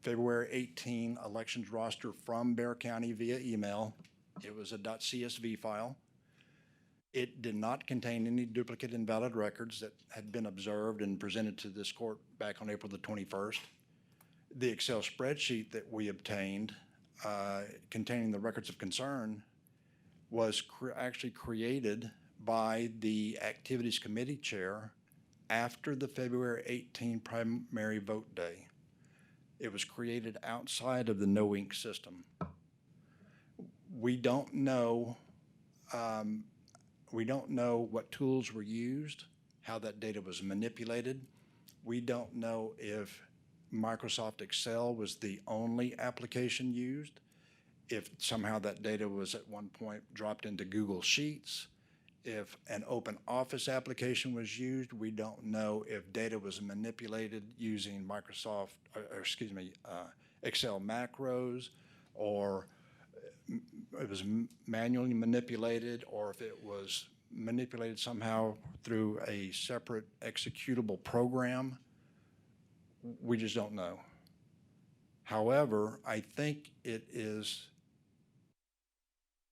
[SPEAKER 12] February 18 elections roster from Bear County via email. It was a .csv file. It did not contain any duplicate invalid records that had been observed and presented to this court back on April the 21st. The Excel spreadsheet that we obtained containing the records of concern was actually created by the Activities Committee Chair after the February 18 primary vote day. It was created outside of the No Ink system. We don't know what tools were used, how that data was manipulated. We don't know if Microsoft Excel was the only application used, if somehow that data was at one point dropped into Google Sheets, if an open office application was used. We don't know if data was manipulated using Excel macros, or it was manually manipulated, or if it was manipulated somehow through a separate executable program. We just don't know. However, I think it is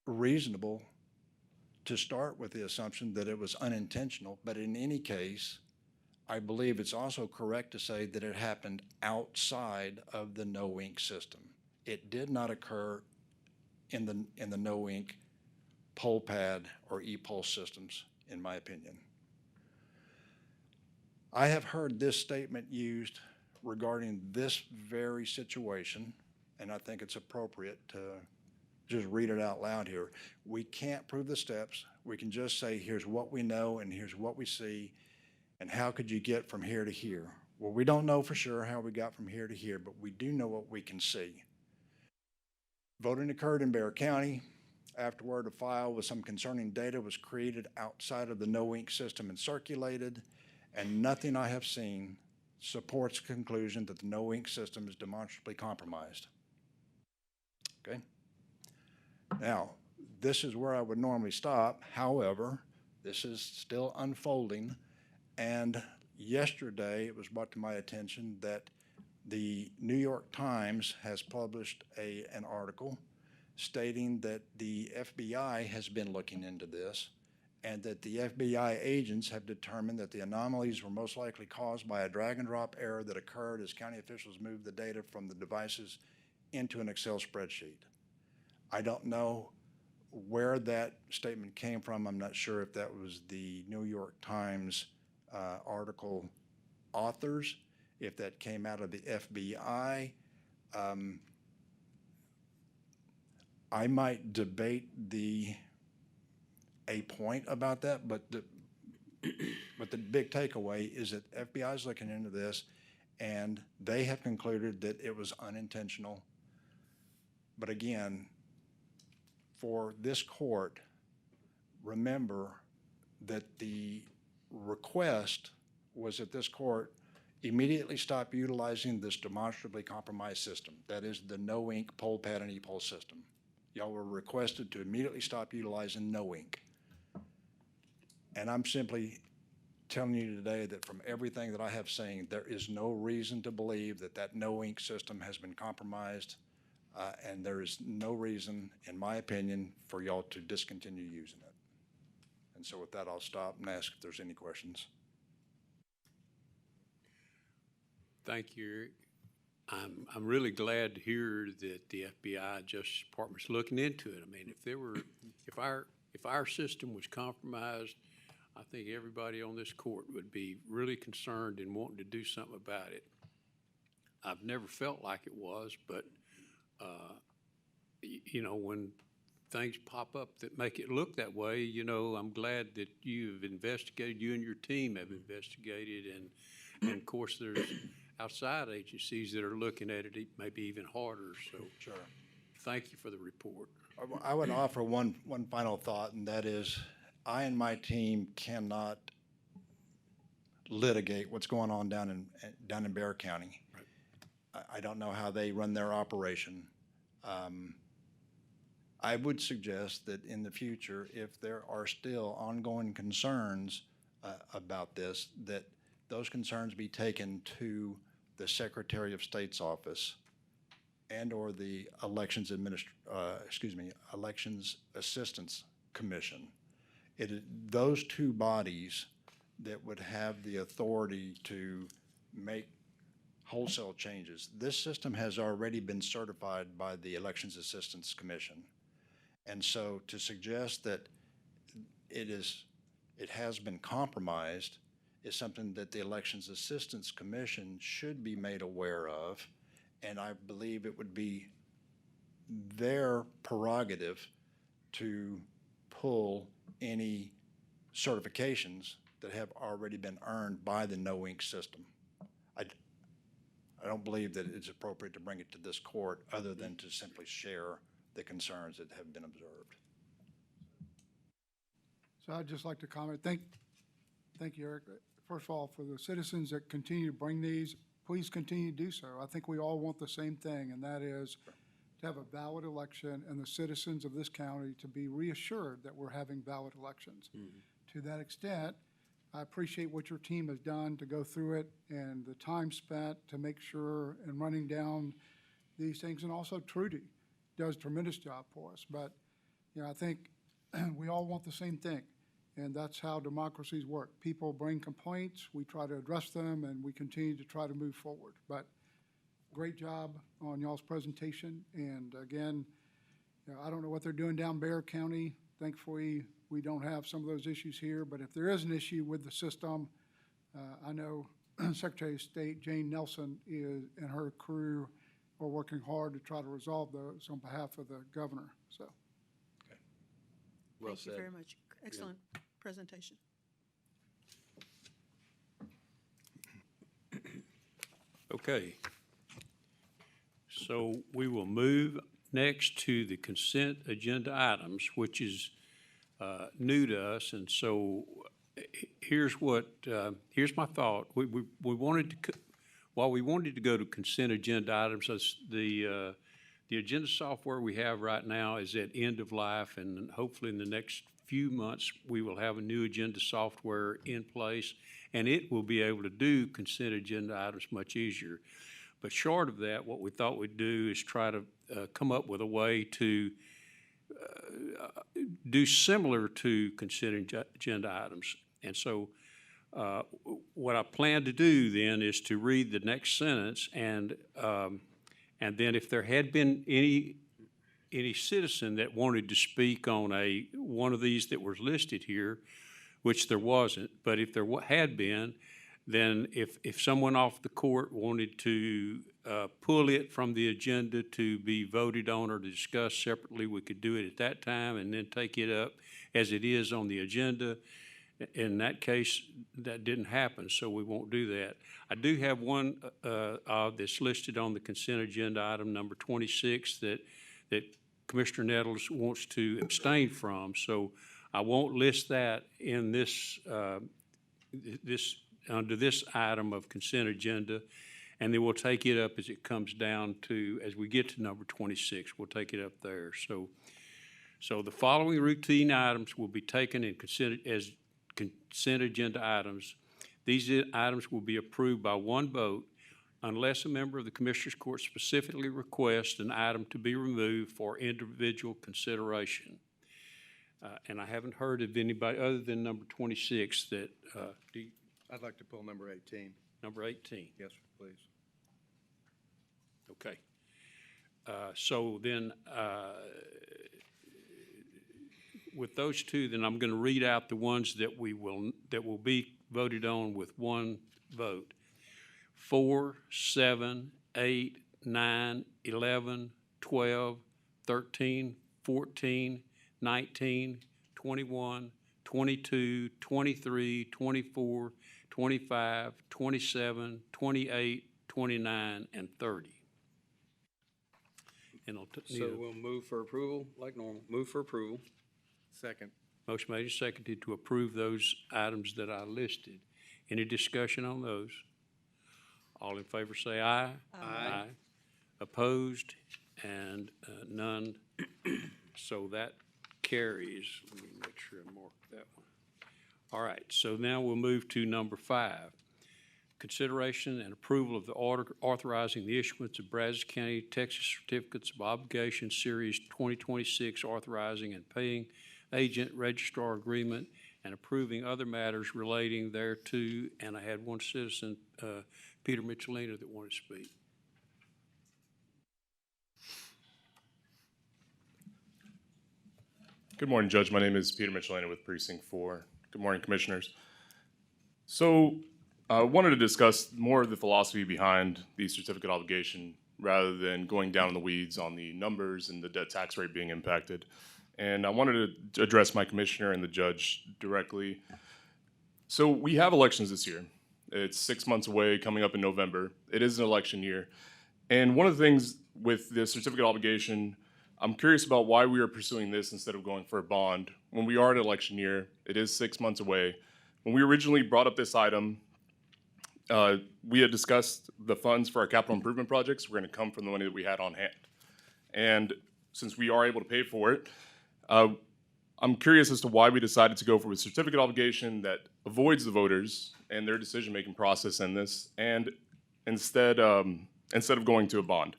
[SPEAKER 12] reasonable to start with the assumption that it was unintentional, but in any case, I believe it's also correct to say that it happened outside of the No Ink system. It did not occur in the No Ink poll pad or e-poll systems, in my opinion. I have heard this statement used regarding this very situation, and I think it's appropriate to just read it out loud here. We can't prove the steps. We can just say, here's what we know and here's what we see, and how could you get from here to here? Well, we don't know for sure how we got from here to here, but we do know what we can see. Voting occurred in Bear County. Afterward, a file with some concerning data was created outside of the No Ink system and circulated, and nothing I have seen supports the conclusion that the No Ink system is demonstrably compromised. Okay? Now, this is where I would normally stop. However, this is still unfolding, and yesterday it was brought to my attention that the New York Times has published an article stating that the FBI has been looking into this, and that the FBI agents have determined that the anomalies were most likely caused by a drag and drop error that occurred as county officials moved the data from the devices into an Excel spreadsheet. I don't know where that statement came from. I'm not sure if that was the New York Times article authors, if that came out of the FBI. I might debate a point about that, but the big takeaway is that FBI is looking into this, and they have concluded that it was unintentional. But again, for this court, remember that the request was that this court immediately stop utilizing this demonstrably compromised system. That is the No Ink poll pad and e-poll system. Y'all were requested to immediately stop utilizing No Ink. And I'm simply telling you today that from everything that I have seen, there is no reason to believe that that No Ink system has been compromised, and there is no reason, in my opinion, for y'all to discontinue using it. And so with that, I'll stop and ask if there's any questions.
[SPEAKER 2] Thank you, Eric. I'm really glad to hear that the FBI Justice Department's looking into it. I mean, if our system was compromised, I think everybody on this court would be really concerned and wanting to do something about it. I've never felt like it was, but you know, when things pop up that make it look that way, you know, I'm glad that you've investigated, you and your team have investigated, and of course there's outside agencies that are looking at it maybe even harder. So
[SPEAKER 12] Sure.
[SPEAKER 2] Thank you for the report.
[SPEAKER 12] I would offer one final thought, and that is I and my team cannot litigate what's going on down in Bear County. Right. I don't know how they run their operation. I would suggest that in the future, if there are still ongoing concerns about this, that those concerns be taken to the Secretary of State's office and/or the Elections Assistance Commission. Those two bodies that would have the authority to make wholesale changes. This system has already been certified by the Elections Assistance Commission. And so to suggest that it has been compromised is something that the Elections Assistance Commission should be made aware of. And I believe it would be their prerogative to pull any certifications that have already been earned by the no ink system. I don't believe that it's appropriate to bring it to this court other than to simply share the concerns that have been observed.
[SPEAKER 11] So I'd just like to comment. Thank you, Eric. First of all, for the citizens that continue to bring these, please continue to do so. I think we all want the same thing, and that is to have a valid election and the citizens of this county to be reassured that we're having valid elections. To that extent, I appreciate what your team has done to go through it and the time spent to make sure and running down these things. And also Trudy does a tremendous job for us. But, you know, I think we all want the same thing. And that's how democracies work. People bring complaints, we try to address them, and we continue to try to move forward. But great job on y'all's presentation. And again, you know, I don't know what they're doing down Bexar County. Thankfully, we don't have some of those issues here, but if there is an issue with the system, I know Secretary of State Jane Nelson and her crew are working hard to try to resolve those on behalf of the governor, so.
[SPEAKER 10] Well
[SPEAKER 3] Thank you
[SPEAKER 10] said.
[SPEAKER 3] very much. Excellent presentation.
[SPEAKER 2] Okay. So we will move next to the consent agenda items, which is new to us. And so here's here's my thought. We wanted to, while we wanted to go to consent agenda items, the agenda software we have right now is at end of life, and hopefully in the next few months, we will have a new agenda software in place, and it will be able to do consent agenda items much easier. But short of that, what we thought we'd do is try to come up with a way to do similar to consent agenda items. And so what I plan to do then is to read the next sentence, and then if there had been any citizen that wanted to speak on one of these that was listed here, which there wasn't, but if there had been, then if someone off the court wanted to pull it from the agenda to be voted on or discussed separately, we could do it at that time and then take it up as it is on the agenda. In that case, that didn't happen, so we won't do that. I do have one that's listed on the consent agenda, item number 26, that Commissioner Nettles wants to abstain from, so I won't list that in this under this item of consent agenda, and then we'll take it up as it comes down to, as we get to number 26, we'll take it up there. So the following routine items will be taken in as consent agenda items. These items will be approved by one vote unless a member of the Commissioners Court specifically requests an item to be removed for individual consideration. And I haven't heard of anybody other than number 26 that,
[SPEAKER 1] I'd like to pull number 18.
[SPEAKER 2] number 18.
[SPEAKER 1] Yes, please.
[SPEAKER 2] Okay. So then, with those two, then I'm going to read out the ones that will be voted on with one vote. 4, 7, 8, 9, 11, 12, 13, 14, 19, 21, 22, 23, 24, 25, 27, 28, 29, and 30. And
[SPEAKER 10] So we'll move for approval like normal. Move for approval.
[SPEAKER 1] Second.
[SPEAKER 2] motion made and seconded to approve those items that I listed. Any discussion on those? All in favor say aye.
[SPEAKER 10] Aye.
[SPEAKER 2] Opposed? And none. So that carries. Let me make sure I mark that one. All right, so now we'll move to number 5. consideration and approval of the order authorizing the issuance of Brazos County, Texas Certificates of Obligation Series 2026, authorizing and paying agent registrar agreement and approving other matters relating thereto. And I had one citizen, Peter Michelina, that wanted to speak.
[SPEAKER 7] Good morning, Judge. My name is Peter Michelina with Precinct 4. Good morning, Commissioners. So I wanted to discuss more of the philosophy behind the certificate obligation rather than going down in the weeds on the numbers and the debt tax rate being impacted. And I wanted to address my commissioner and the judge directly. So we have elections this year. It's 6 months away, coming up in November. It is an election year. And one of the things with the certificate obligation, I'm curious about why we are pursuing this instead of going for a bond. When we are at election year, it is 6 months away. When we originally brought up this item, we had discussed the funds for our capital improvement projects were going to come from the money that we had on hand. And since we are able to pay for it, I'm curious as to why we decided to go for a certificate obligation that avoids the voters and their decision-making process in this, and instead of going to a bond.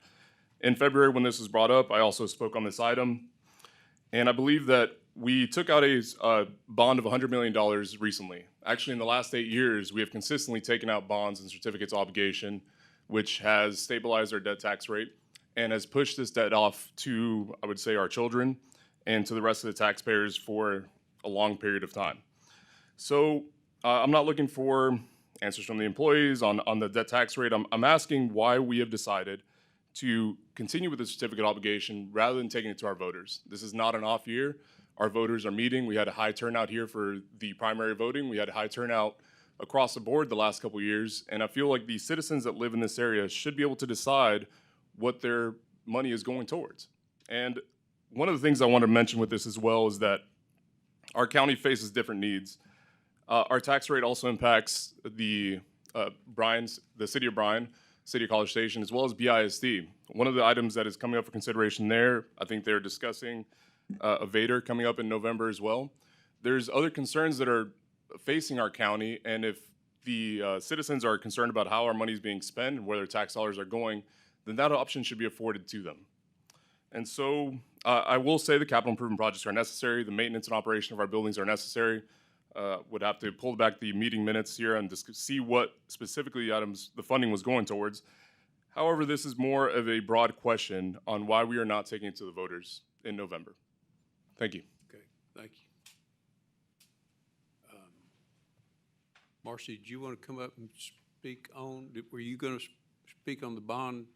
[SPEAKER 7] In February, when this was brought up, I also spoke on this item, and I believe that we took out a bond of $100 million recently. Actually, in the last 8 years, we have consistently taken out bonds and certificates of obligation, which has stabilized our debt tax rate and has pushed this debt off to, I would say, our children and to the rest of the taxpayers for a long period of time. So I'm not looking for answers from the employees on the debt tax rate. I'm asking why we have decided to continue with the certificate obligation rather than taking it to our voters. This is not an off year. Our voters are meeting. We had a high turnout here for the primary voting. We had a high turnout across the board the last couple of years. And I feel like the citizens that live in this area should be able to decide what their money is going towards. And one of the things I want to mention with this as well is that our county faces different needs. Our tax rate also impacts the city of Bryan, City of College Station, as well as BISD. One of the items that is coming up for consideration there, I think they're discussing a Vader coming up in November as well. There's other concerns that are facing our county, and if the citizens are concerned about how our money is being spent and where their tax dollars are going, then that option should be afforded to them. And so I will say the capital improvement projects are necessary. The maintenance and operation of our buildings are necessary. Would have to pull back the meeting minutes here and just see what specifically items the funding was going towards. However, this is more of a broad question on why we are not taking it to the voters in November. Thank you.
[SPEAKER 2] Okay, thank you. Marcy, did you want to come up and speak on, were you going to speak on the bond,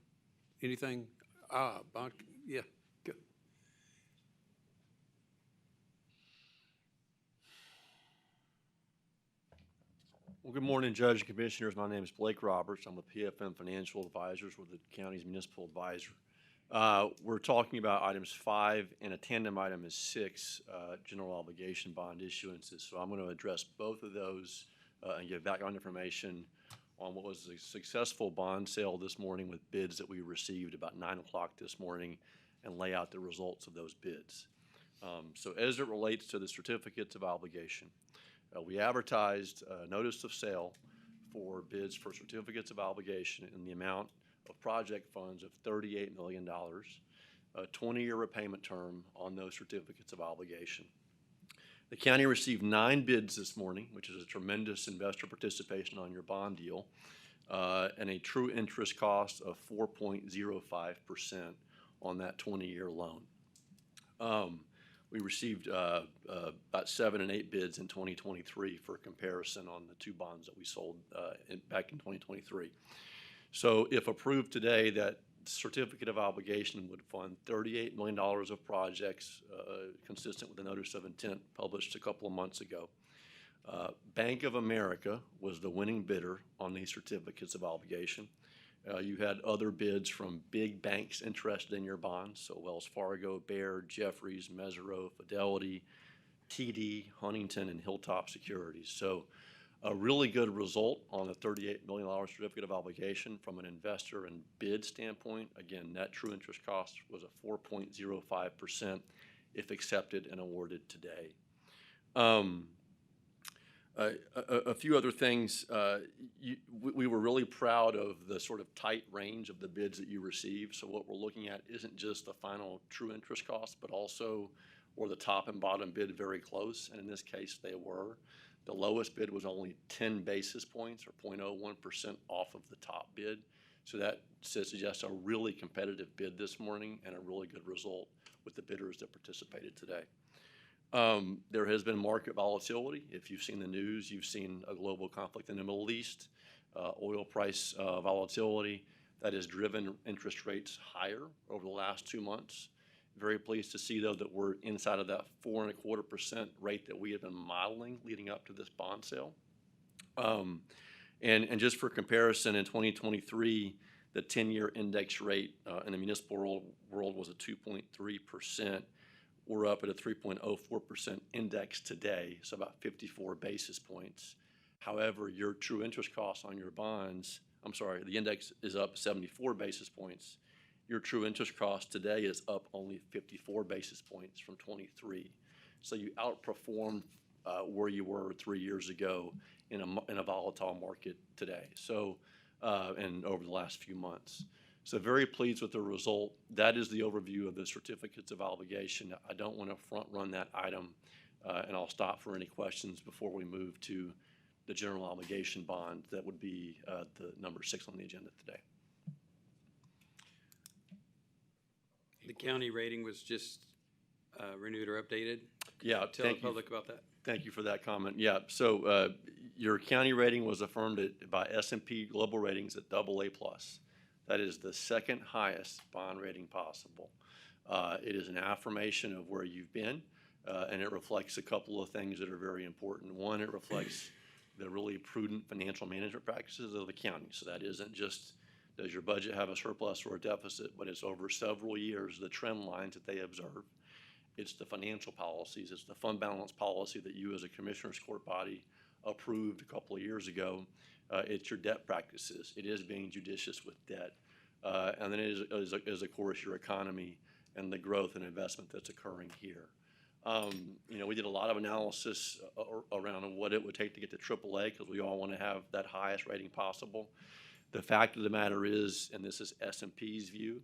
[SPEAKER 2] anything? Bond, yeah. Go.
[SPEAKER 13] Well, good morning, Judge and Commissioners. My name is Blake Roberts. I'm with PFM Financial Advisors with the county's municipal advisor. We're talking about items 5, and a tandem item is 6, general obligation bond issuances. So I'm going to address both of those and give background information on what was a successful bond sale this morning with bids that we received about 9 o'clock this morning and lay out the results of those bids. So as it relates to the certificates of obligation, we advertised a notice of sale for bids for certificates of obligation in the amount of project funds of $38 million, a 20-year repayment term on those certificates of obligation. The county received 9 bids this morning, which is a tremendous investor participation on your bond deal, and a true interest cost of 4.05% on that 20-year loan. We received about 7 and 8 bids in 2023 for comparison on the 2 bonds that we sold back in 2023. So if approved today, that certificate of obligation would fund $38 million of projects consistent with the notice of intent published a couple of months ago. Bank of America was the winning bidder on these certificates of obligation. You had other bids from big banks interested in your bonds, so Wells Fargo, Baird, Jefferies, Mesirow, Fidelity, TD, Huntington, and Hilltop Securities. So a really good result on the $38 million certificate of obligation from an investor and bid standpoint. Again, net true interest cost was a 4.05% if accepted and awarded today. A few other things. We were really proud of the sort of tight range of the bids that you received. So what we're looking at isn't just the final true interest cost, but also were the top and bottom bid very close. And in this case, they were. The lowest bid was only 10 basis points or 0.01% off of the top bid. So that suggests a really competitive bid this morning and a really good result with the bidders that participated today. There has been market volatility. If you've seen the news, you've seen a global conflict in the Middle East, oil price volatility that has driven interest rates higher over the last 2 months. Very pleased to see, though, that we're inside of that 4.25% rate that we have been modeling leading up to this bond sale. And just for comparison, in 2023, the 10-year index rate in the municipal world was at 2.3%. We're up at a 3.04% index today, so about 54 basis points. However, your true interest cost on your bonds, the index is up 74 basis points. Your true interest cost today is up only 54 basis points from 23. So you outperformed where you were 3 years ago in a volatile market today. So, and over the last few months. So very pleased with the result. That is the overview of the certificates of obligation. I don't want to front run that item, and I'll stop for any questions before we move to the general obligation bond. That would be the number 6 on the agenda today.
[SPEAKER 10] The county rating was just renewed or updated?
[SPEAKER 13] Yeah.
[SPEAKER 10] Tell the public about that.
[SPEAKER 13] Thank you for that comment. Yeah, so your county rating was affirmed by S&P Global Ratings at AA+. That is the second highest bond rating possible. It is an affirmation of where you've been, and it reflects a couple of things that are very important. One, it reflects the really prudent financial management practices of the county. So that isn't just does your budget have a surplus or a deficit, but it's over several years, the trend lines that they observe. It's the financial policies. It's the fund balance policy that you as a commissioner's court body approved a couple of years ago. It's your debt practices. It is being judicious with debt. And then it is, of course, your economy and the growth and investment that's occurring here. We did a lot of analysis around what it would take to get to AAA because we all want to have that highest rating possible. The fact of the matter is, and this is S&P's view,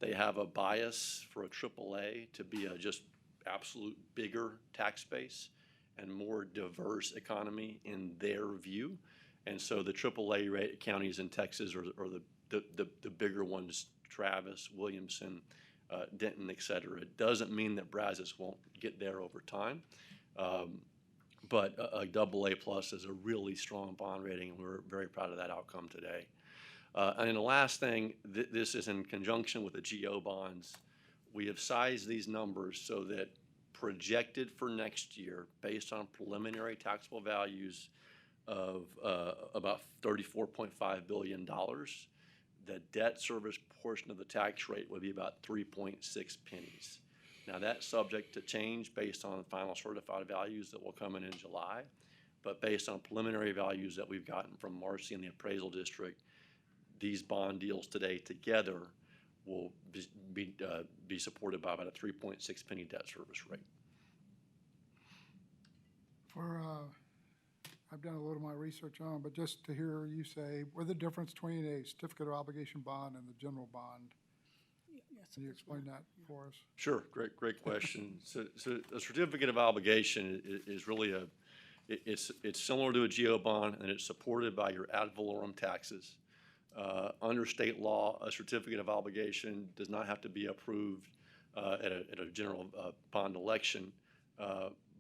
[SPEAKER 13] they have a bias for a AAA to be a just absolute bigger tax base and more diverse economy in their view. And so the AAA rate counties in Texas are the bigger ones, Travis, Williamson, Denton, et cetera. It doesn't mean that Brazos won't get there over time, but a AA+ is a really strong bond rating, and we're very proud of that outcome today. And then the last thing, this is in conjunction with the GO bonds. We have sized these numbers so that projected for next year, based on preliminary taxable values of about $34.5 billion, the debt service portion of the tax rate would be about 3.6 pennies. Now that's subject to change based on final certified values that will come in July, but based on preliminary values that we've gotten from Marcy and the appraisal district, these bond deals today together will be supported by about a 3.6 penny debt service rate.
[SPEAKER 11] I've done a little of my research on, but just to hear you say, what the difference between a certificate of obligation bond and the general bond? Can you explain that for us?
[SPEAKER 13] Sure, great question. So a certificate of obligation is really it's similar to a GO bond, and it's supported by your ad valorem taxes. Under state law, a certificate of obligation does not have to be approved at a general bond election.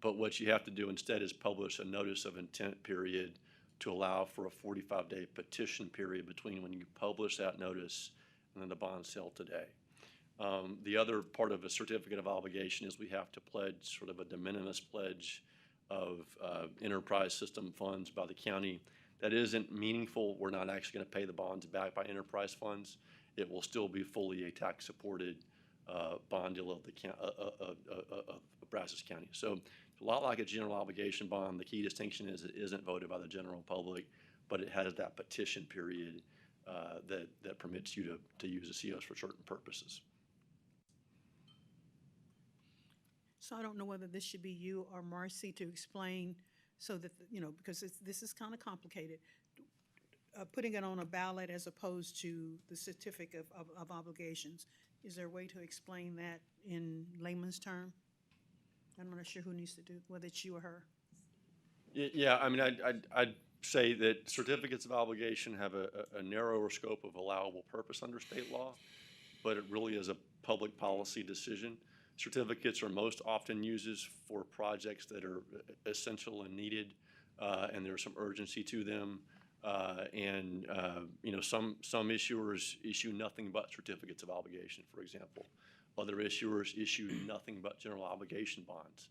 [SPEAKER 13] But what you have to do instead is publish a notice of intent period to allow for a 45-day petition period between when you publish that notice and then the bond sale today. The other part of a certificate of obligation is we have to pledge sort of a de minimis pledge of enterprise system funds by the county. That isn't meaningful. We're not actually going to pay the bonds back by enterprise funds. It will still be fully a tax-supported bond deal of Brazos County. So a lot like a general obligation bond. The key distinction is it isn't voted by the general public, but it has that petition period that permits you to use the COs for certain purposes.
[SPEAKER 3] So I don't know whether this should be you or Marcy to explain so that, because this is kind of complicated, putting it on a ballot as opposed to the certificate of obligations. Is there a way to explain that in layman's term? I'm not sure who needs to do, whether it's you or her.
[SPEAKER 13] Yeah, I mean, I'd say that certificates of obligation have a narrower scope of allowable purpose under state law, but it really is a public policy decision. Certificates are most often used for projects that are essential and needed, and there's some urgency to them. Some issuers issue nothing but certificates of obligation, for example. Other issuers issue nothing but general obligation bonds.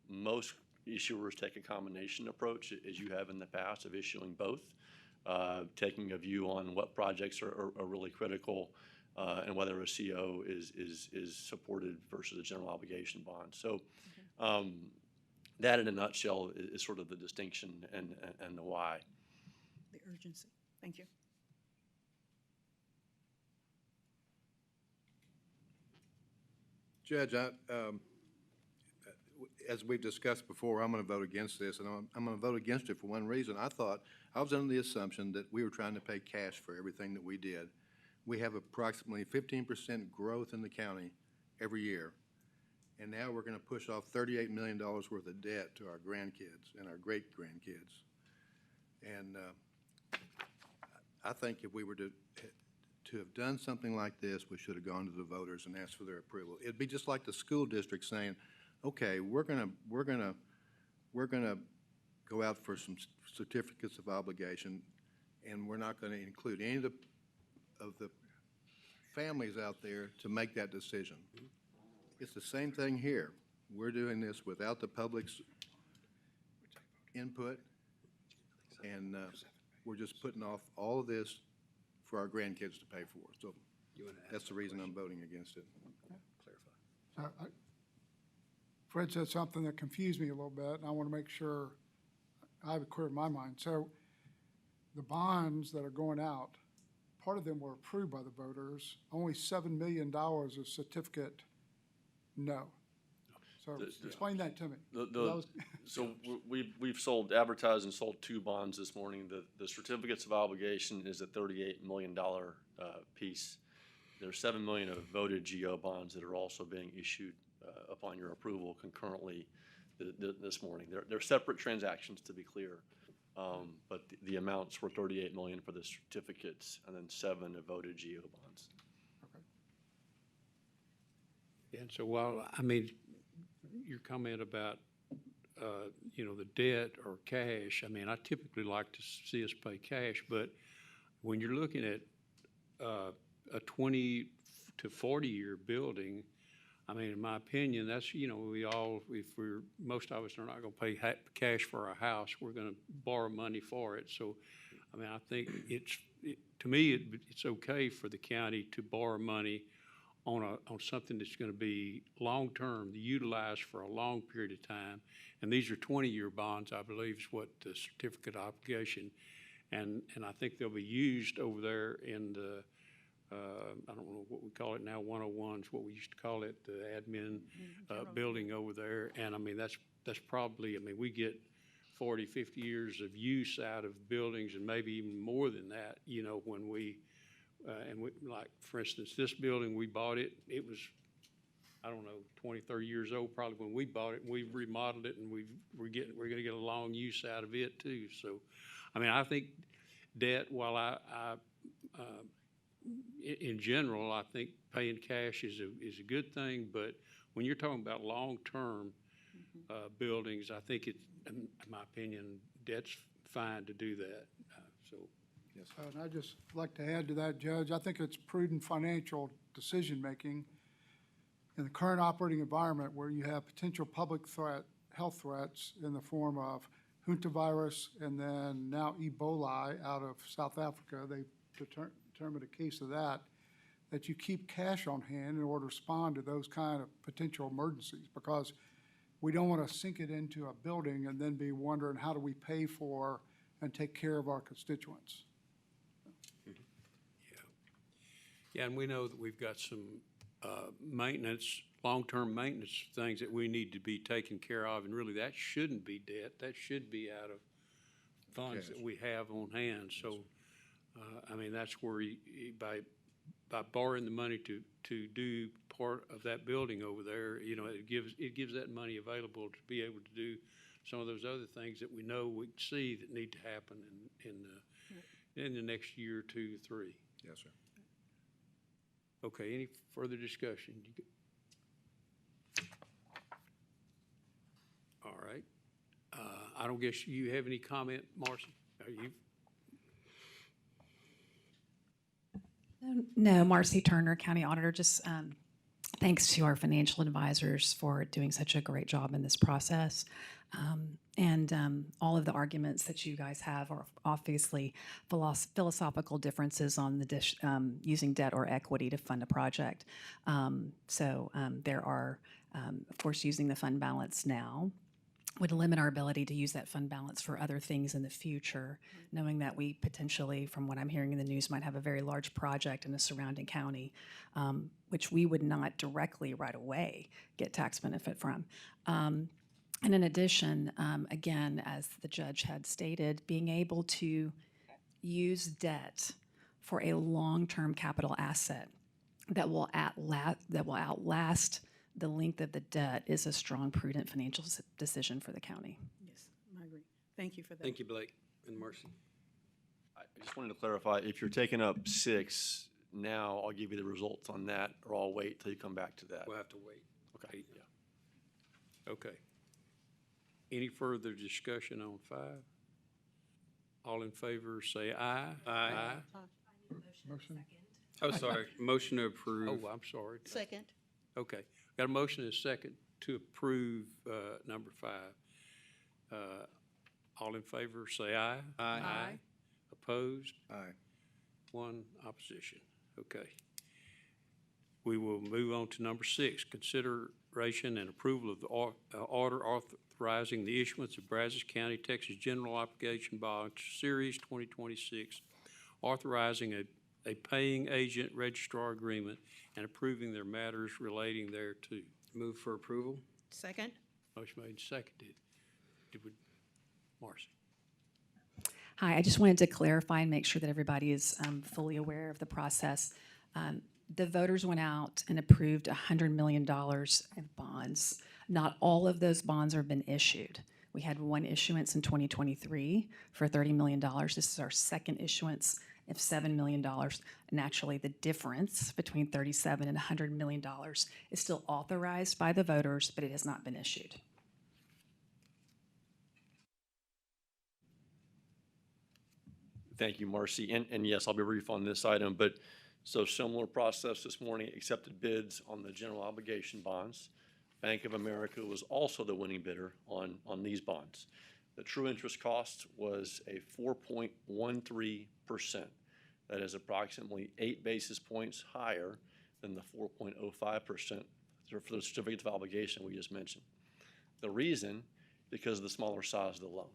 [SPEAKER 13] Most issuers take a combination approach, as you have in the past, of issuing both, taking a view on what projects are really critical, and whether a CO is supported versus a general obligation bond. So that in a nutshell is sort of the distinction and the why.
[SPEAKER 3] The urgency. Thank you.
[SPEAKER 1] Judge, as we've discussed before, I'm going to vote against this, and I'm going to vote against it for one reason. I was under the assumption that we were trying to pay cash for everything that we did. We have approximately 15% growth in the county every year, and now we're going to push off $38 million worth of debt to our grandkids and our great-grandkids. And I think if we were to have done something like this, we should have gone to the voters and asked for their approval. It'd be just like the school district saying, okay, we're gonna go out for some certificates of obligation, and we're not gonna include any of the families out there to make that decision. It's the same thing here. We're doing this without the public's input, and we're just putting off all of this for our grandkids to pay for. So that's the reason I'm voting against it.
[SPEAKER 11] Fred said something that confused me a little bit, and I want to make sure I have it clear in my mind. So the bonds that are going out, part of them were approved by the voters. Only $7 million is certificate no. So explain that to me.
[SPEAKER 13] So we've advertised and sold 2 bonds this morning. The certificates of obligation is a $38 million piece. There's $7 million of voted GO bonds that are also being issued upon your approval concurrently this morning. They're separate transactions, to be clear, but the amounts were $38 million for the certificates and then 7 of voted GO bonds.
[SPEAKER 2] And so your comment about, the debt or cash, I typically like to see us pay cash, but when you're looking at a 20 to 40-year building, in my opinion, that's, most of us are not going to pay cash for our house. We're going to borrow money for it. So, I think to me, it's okay for the county to borrow money on something that's going to be long-term, utilized for a long period of time. And these are 20-year bonds, I believe, is what the certificate of obligation. And I think they'll be used over there in the, I don't know what we call it now, 101 is what we used to call it, the admin building over there. And that's probably, we get 40, 50 years of use out of buildings, and maybe even more than that, when like, for instance, this building, we bought it, it was, 20, 30 years old probably when we bought it, and we remodeled it, and we're going to get a long use out of it too. So, I think debt, while in general, I think paying cash is a good thing, but when you're talking about long-term buildings, I think in my opinion, debt's fine to do that.
[SPEAKER 1] Yes.
[SPEAKER 11] And I'd just like to add to that, Judge, I think it's prudent financial decision-making in the current operating environment where you have potential public health threats in the form of hantavirus and then now Ebola out of South Africa. They determined a case of that you keep cash on hand in order to respond to those kind of potential emergencies, because we don't want to sink it into a building and then be wondering how do we pay for and take care of our constituents.
[SPEAKER 2] Yeah, and we know that we've got some maintenance long-term maintenance things that we need to be taken care of, and really, that shouldn't be debt. That should be out of funds that
[SPEAKER 1] Cash.
[SPEAKER 2] we have on hand. So, I mean, that's where by borrowing the money to do part of that building over there, it gives that money available to be able to do some of those other things that we know we can see that need to happen in the next year, 2, 3.
[SPEAKER 1] Yes, sir.
[SPEAKER 2] Okay, any further discussion? All right. I don't guess you have any comment, Marcy? Are you?
[SPEAKER 14] No, Marcy Turner, County Auditor. Just thanks to our financial advisors for doing such a great job in this process. And all of the arguments that you guys have are obviously philosophical differences on the using debt or equity to fund a project. There are, of course, using the fund balance now would limit our ability to use that fund balance for other things in the future, knowing that we potentially, from what I'm hearing in the news, might have a very large project in a surrounding county, which we would not directly right away get tax benefit from. And in addition, again, as the judge had stated, being able to use debt for a long-term capital asset that will outlast the length of the debt is a strong, prudent financial decision for the county.
[SPEAKER 3] Yes, I agree. Thank you for that.
[SPEAKER 10] Thank you, Blake and Marcy.
[SPEAKER 13] I just wanted to clarify, if you're taking up 6, now I'll give you the results on that, or I'll wait till you come back to that.
[SPEAKER 10] We'll have to wait.
[SPEAKER 13] Okay.
[SPEAKER 10] Yeah.
[SPEAKER 2] Okay. Any further discussion on 5? All in favor, say aye.
[SPEAKER 10] Aye.
[SPEAKER 11] Motion?
[SPEAKER 10] Oh, sorry. Motion to approve.
[SPEAKER 2] Oh, I'm sorry.
[SPEAKER 3] Second.
[SPEAKER 2] Okay. Got a motion and a second to approve number 5. All in favor, say aye.
[SPEAKER 10] Aye.
[SPEAKER 2] Opposed?
[SPEAKER 1] Aye.
[SPEAKER 2] 1 opposition. Okay. We will move on to number 6, consideration and approval of the order authorizing the issuance of Brazos County, Texas General Obligation Bond Series 2026, authorizing a paying agent registrar agreement and approving their matters relating thereto.
[SPEAKER 10] Move for approval.
[SPEAKER 3] Second.
[SPEAKER 2] Motion made and seconded. Marcy.
[SPEAKER 14] Hi, I just wanted to clarify and make sure that everybody is fully aware of the process. The voters went out and approved $100 million in bonds. Not all of those bonds have been issued. We had one issuance in 2023 for $30 million. This is our second issuance of $7 million. And actually, the difference between $37 and $100 million is still authorized by the voters, but it has not been issued.
[SPEAKER 13] Thank you, Marcy. And yes, I'll be brief on this item, but so similar process this morning, accepted bids on the general obligation bonds. Bank of America was also the winning bidder on these bonds. The true interest cost was a 4.13%. That is approximately 8 basis points higher than the 4.05% for the certificates of obligation we just mentioned. The reason, because of the smaller size of the loan.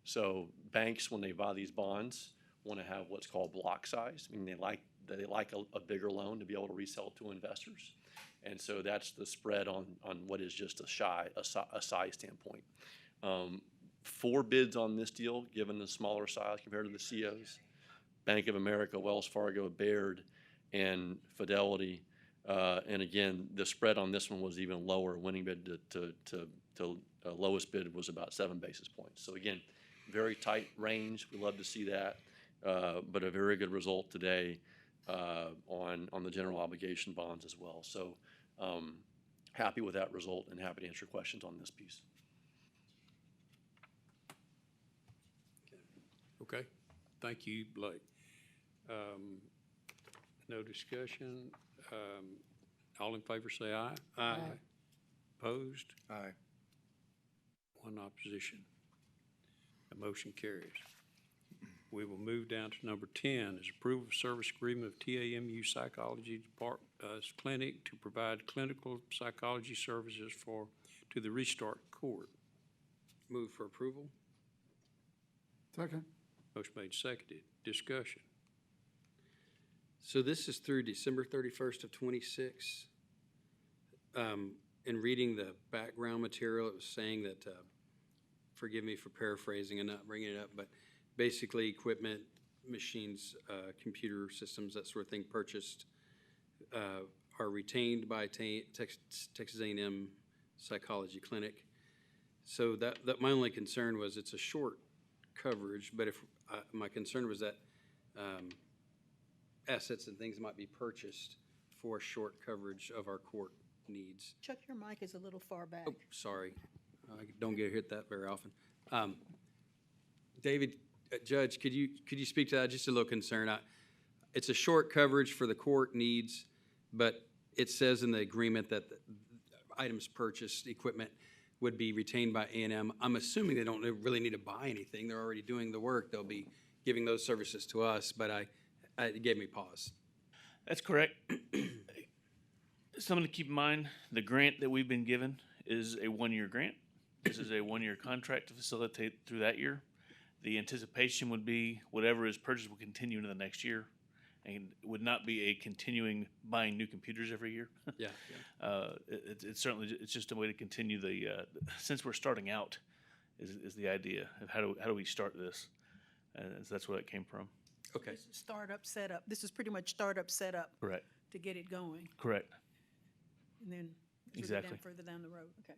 [SPEAKER 13] So banks, when they buy these bonds, want to have what's called block size. I mean, they like a bigger loan to be able to resell to investors. And so that's the spread on what is just a size standpoint. 4 bids on this deal, given the smaller size compared to the COs. Bank of America, Wells Fargo, Baird, and Fidelity. And again, the spread on this one was even lower. Winning bid to lowest bid was about 7 basis points. So again, very tight range. We love to see that, but a very good result today on the general obligation bonds as well. So happy with that result and happy to answer questions on this piece.
[SPEAKER 2] Okay. Thank you, Blake. No discussion. All in favor, say aye.
[SPEAKER 10] Aye.
[SPEAKER 2] Opposed?
[SPEAKER 1] Aye.
[SPEAKER 2] 1 opposition. The motion carries. We will move down to number 10, is approval of service agreement of TAMU Psychology Clinic to provide clinical psychology services to the Restart Court.
[SPEAKER 10] Move for approval.
[SPEAKER 11] Second.
[SPEAKER 2] Motion made, seconded. Discussion.
[SPEAKER 10] So this is through December 31st of 26. in reading the background material, it was saying that, forgive me for paraphrasing and not bringing it up, but basically equipment, machines, computer systems, that sort of thing purchased are retained by Texas A&M Psychology Clinic. So that my only concern was it's a short coverage, but if my concern was that assets and things might be purchased for short coverage of our court needs.
[SPEAKER 3] Chuck, your mic is a little far back.
[SPEAKER 10] Oh, sorry, I don't get hit that very often. David, Judge, could you speak to that? Just a little concern. It's a short coverage for the court needs, but it says in the agreement that the items purchased, equipment, would be retained by A&M. I'm assuming they don't really need to buy anything. They're already doing the work. They'll be giving those services to us, but it gave me pause.
[SPEAKER 15] That's correct. Something to keep in mind, the grant that we've been given is a one-year grant. This is a one-year contract to facilitate through that year. The anticipation would be whatever is purchased will continue into the next year, and it would not be a continuing buying new computers every year.
[SPEAKER 10] Yeah.
[SPEAKER 15] It's certainly, it's just a way to continue since we're starting out is the idea of how do we start this, and so that's where that came from.
[SPEAKER 10] Okay.
[SPEAKER 3] This is startup setup. This is pretty much startup setup.
[SPEAKER 15] Correct.
[SPEAKER 3] To get it going.
[SPEAKER 15] Correct.
[SPEAKER 3] And then
[SPEAKER 15] Exactly.
[SPEAKER 3] further down the road. Okay.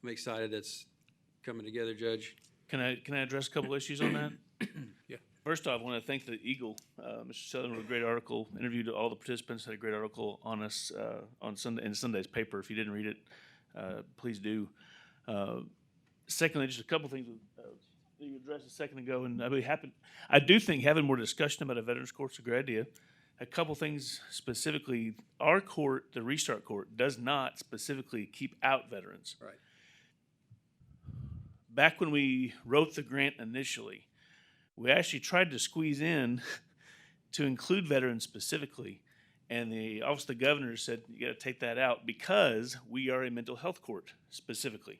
[SPEAKER 10] I'm excited that's coming together, Judge.
[SPEAKER 15] Can I address a couple issues on that?
[SPEAKER 10] Yeah.
[SPEAKER 15] First off, I want to thank the Eagle. Mr. Southern wrote a great article, interviewed all the participants, had a great article on us on Sunday in Sunday's paper. If you didn't read it, please do. Secondly, just a couple things that you addressed a second ago, and I do think having more discussion about a veterans court is a great idea. A couple things specifically, our court, the Restart Court, does not specifically keep out veterans.
[SPEAKER 10] Right.
[SPEAKER 15] Back when we wrote the grant initially, we actually tried to squeeze in to include veterans specifically, and the Office of the Governor said, you got to take that out because we are a mental health court specifically.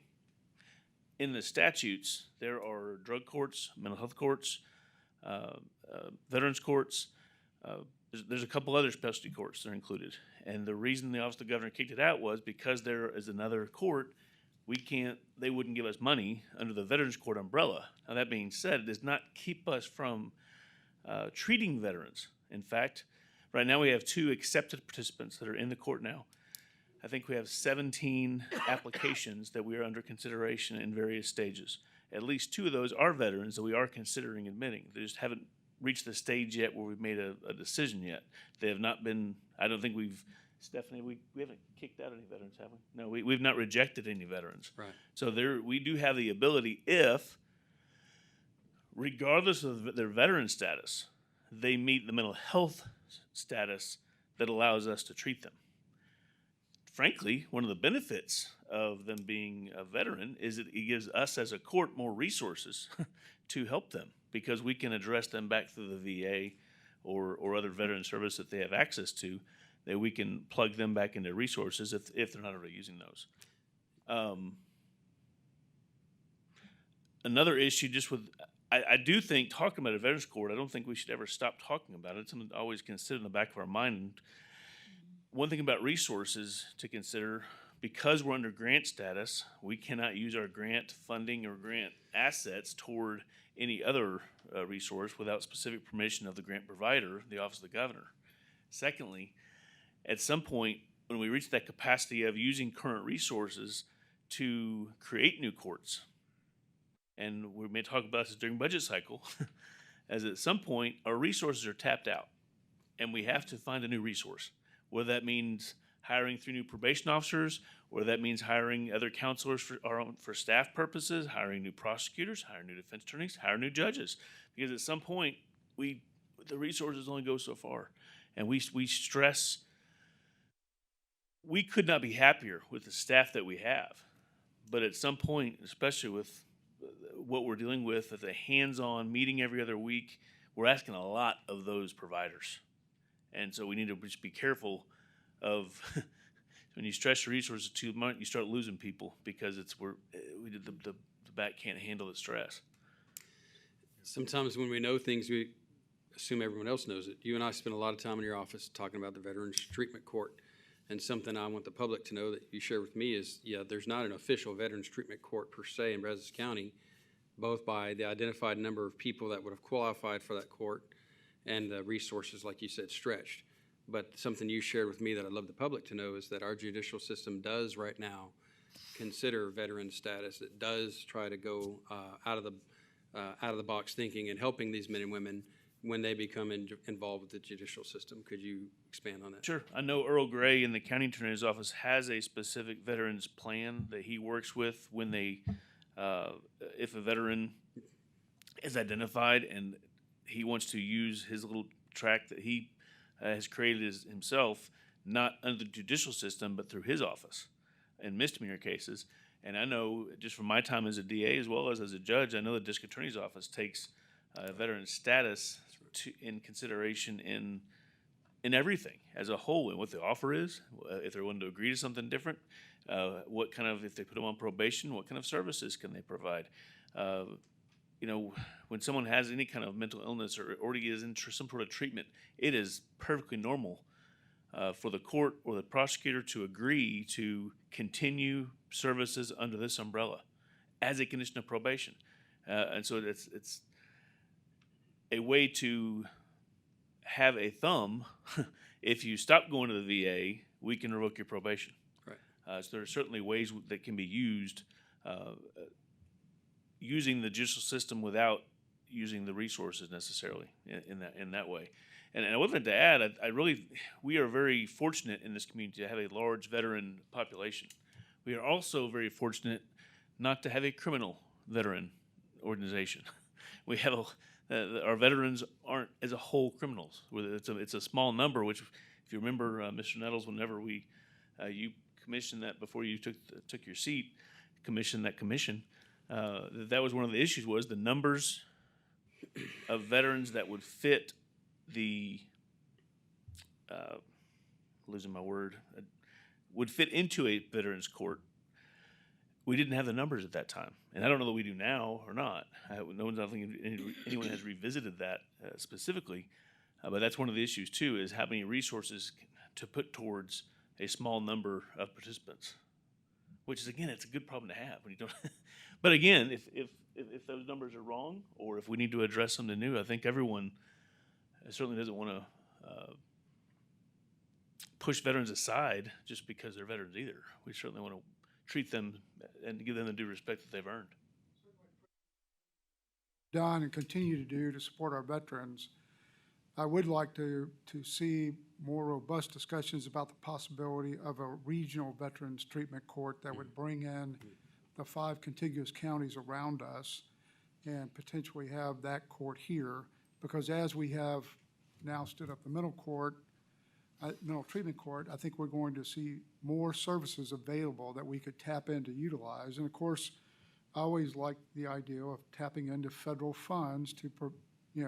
[SPEAKER 15] In the statutes, there are drug courts, mental health courts, veterans courts. There's a couple other specialty courts that are included. And the reason the Office of the Governor kicked it out was because there is another court, they wouldn't give us money under the Veterans Court umbrella. Now, that being said, it does not keep us from treating veterans. In fact, right now we have 2 accepted participants that are in the court now. I think we have 17 applications that we are under consideration in various stages. At least 2 of those are veterans that we are considering admitting. They just haven't reached the stage yet where we've made a decision yet. They have not been, I don't think Stephanie, we haven't kicked out any veterans, have we? No, we've not rejected any veterans.
[SPEAKER 10] Right.
[SPEAKER 15] So we do have the ability if, regardless of their veteran status, they meet the mental health status that allows us to treat them. Frankly, one of the benefits of them being a veteran is that it gives us as a court more resources to help them because we can address them back through the VA or other veteran service that they have access to, that we can plug them back into resources if they're not already using those. Another issue just with, I do think talking about a veterans court, I don't think we should ever stop talking about it. It's something to always consider in the back of our mind. One thing about resources to consider, because we're under grant status, we cannot use our grant funding or grant assets toward any other resource without specific permission of the grant provider, the Office of the Governor. Secondly, at some point, when we reach that capacity of using current resources to create new courts, and we may talk about this during budget cycle, as at some point, our resources are tapped out, and we have to find a new resource. Whether that means hiring 3 new probation officers, or that means hiring other counselors for staff purposes, hiring new prosecutors, hiring new defense attorneys, hire new judges. Because at some point, the resources only go so far. And we stress, we could not be happier with the staff that we have. But at some point, especially with what we're dealing with, at the hands-on meeting every other week, we're asking a lot of those providers. And so we need to just be careful of when you stretch the resources too much, you start losing people because the back can't handle the stress.
[SPEAKER 10] Sometimes when we know things, we assume everyone else knows it. You and I spend a lot of time in your office talking about the Veterans Treatment Court. And something I want the public to know that you share with me is, yeah, there's not an official Veterans Treatment Court per se in Brazos County, both by the identified number of people that would have qualified for that court and the resources, like you said, stretched. But something you shared with me that I'd love the public to know is that our judicial system does right now consider veteran status. It does try to go out of the box thinking and helping these men and women when they become involved with the judicial system. Could you expand on that?
[SPEAKER 15] Sure. I know Earl Gray in the county attorney's office has a specific veterans plan that he works with when they, if a veteran is identified and he wants to use his little tract that he has created himself, not under the judicial system, but through his office in misdemeanor cases. And I know just from my time as a DA as well as a judge, I know the district attorney's office takes veteran status in consideration in everything as a whole, and what the offer is, if they're willing to agree to something different, what kind of, if they put them on probation, what kind of services can they provide? You know, when someone has any kind of mental illness or already is in some sort of treatment, it is perfectly normal for the court or the prosecutor to agree to continue services under this umbrella as a condition of probation. And so it's a way to have a thumb. If you stop going to the VA, we can revoke your probation.
[SPEAKER 10] Right.
[SPEAKER 15] So there are certainly ways that can be used, using the judicial system without using the resources necessarily in that way. And I would like to add, we are very fortunate in this community to have a large veteran population. We are also very fortunate not to have a criminal veteran organization. We have our veterans aren't as a whole criminals. It's a small number, which, if you remember, Mr. Nettles, whenever you commissioned that before you took your seat, commissioned that commission, that was one of the issues, was the numbers of veterans that would fit the losing my word would fit into a veterans court. We didn't have the numbers at that time, and I don't know that we do now or not. I don't think anyone has revisited that specifically, but that's one of the issues too: is how many resources to put towards a small number of participants. Which is, again, it's a good problem to have when you don't. But again, if those numbers are wrong, or if we need to address something new, I think everyone certainly doesn't want to push veterans aside just because they're veterans either. We certainly want to treat them and give them the due respect that they've earned.
[SPEAKER 11] Done and continue to do to support our veterans. I would like to see more robust discussions about the possibility of a regional veterans treatment court that would bring in the 5 contiguous counties around us and potentially have that court here, because as we have now stood up the mental treatment court, I think we're going to see more services available that we could tap in to utilize. And of course, I always like the idea of tapping into federal funds to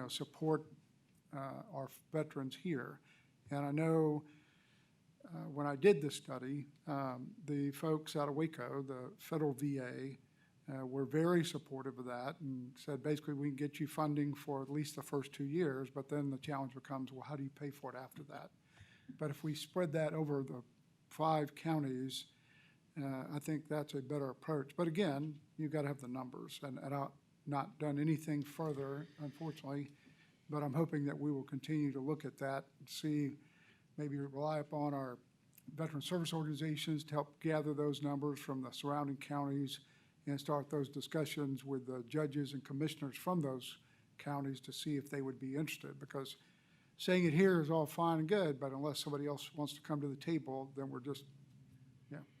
[SPEAKER 11] support our veterans here. And I know when I did this study, the folks out of Waco, the federal VA, were very supportive of that and said, basically, we can get you funding for at least the first 2 years, but then the challenge becomes, well, how do you pay for it after that? But if we spread that over the 5 counties, I think that's a better approach. But again, you've got to have the numbers, and I've not done anything further, unfortunately, but I'm hoping that we will continue to look at that and see, maybe rely upon our veteran service organizations to help gather those numbers from the surrounding counties and start those discussions with the judges and commissioners from those counties to see if they would be interested. Because saying it here is all fine and good, but unless somebody else wants to come to the table, then we're just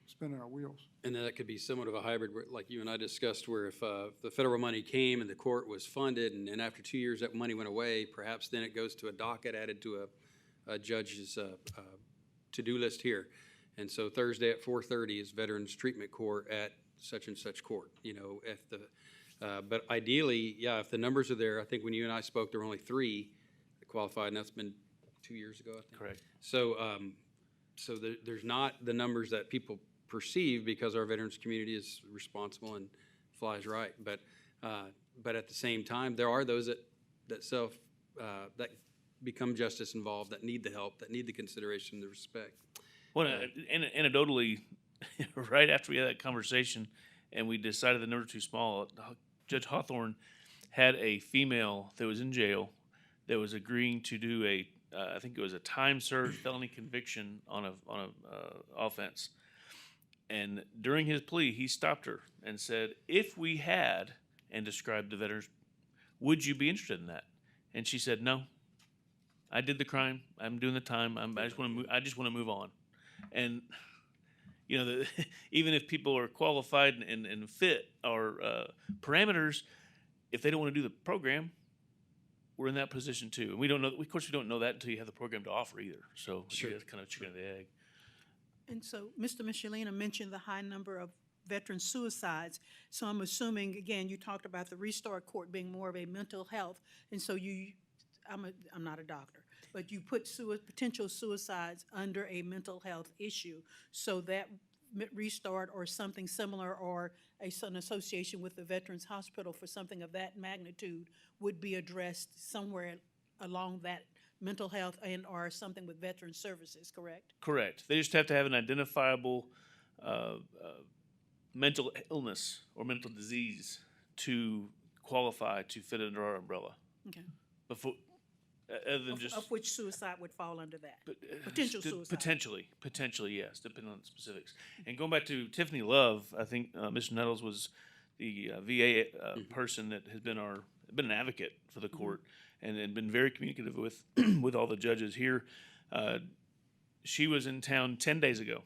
[SPEAKER 11] spinning our wheels.
[SPEAKER 10] And that could be somewhat of a hybrid, like you and I discussed, where if the federal money came and the court was funded, and after 2 years that money went away, perhaps then it goes to a docket added to a judge's to-do list here. And so Thursday at 4:30 is Veterans Treatment Court at such and such court. But ideally, if the numbers are there, I think when you and I spoke, there were only 3 that qualified, and that's been 2 years ago, I think.
[SPEAKER 15] Correct.
[SPEAKER 10] So, there's not the numbers that people perceive because our veterans community is responsible and flies right. But at the same time, there are those that become justice involved, that need the help, that need the consideration, the respect.
[SPEAKER 15] Well, anecdotally, right after we had that conversation and we decided the number too small, Judge Hawthorne had a female that was in jail that was agreeing to do I think it was a time served felony conviction on a offense. And during his plea, he stopped her and said, "If we had," and described the veterans, "would you be interested in that?" And she said, "No. I did the crime. I'm doing the time. I just want to move on." And you know, even if people are qualified and fit our parameters, if they don't want to do the program, we're in that position too. And we don't know. Of course, we don't know that until you have the program to offer either. So
[SPEAKER 10] Sure.
[SPEAKER 15] It's kind of chicken and the egg.
[SPEAKER 3] And so Mr. Michelina mentioned the high number of veteran suicides. So I'm assuming, again, you talked about the Restart Court being more of a mental health. And so I'm not a doctor, but you put potential suicides under a mental health issue. So that Restart or something similar or an association with the Veterans Hospital for something of that magnitude would be addressed somewhere along that mental health and or something with veteran services, correct?
[SPEAKER 15] Correct. They just have to have an identifiable mental illness or mental disease to qualify to fit under our umbrella.
[SPEAKER 3] Okay.
[SPEAKER 15] Before, other than just
[SPEAKER 3] Of which suicide would fall under that? Potential suicide.
[SPEAKER 15] Potentially, yes, depending on the specifics. And going back to Tiffany Love, I think Mr. Nettles was the VA person that has been an advocate for the court and been very communicative with with all the judges here. She was in town 10 days ago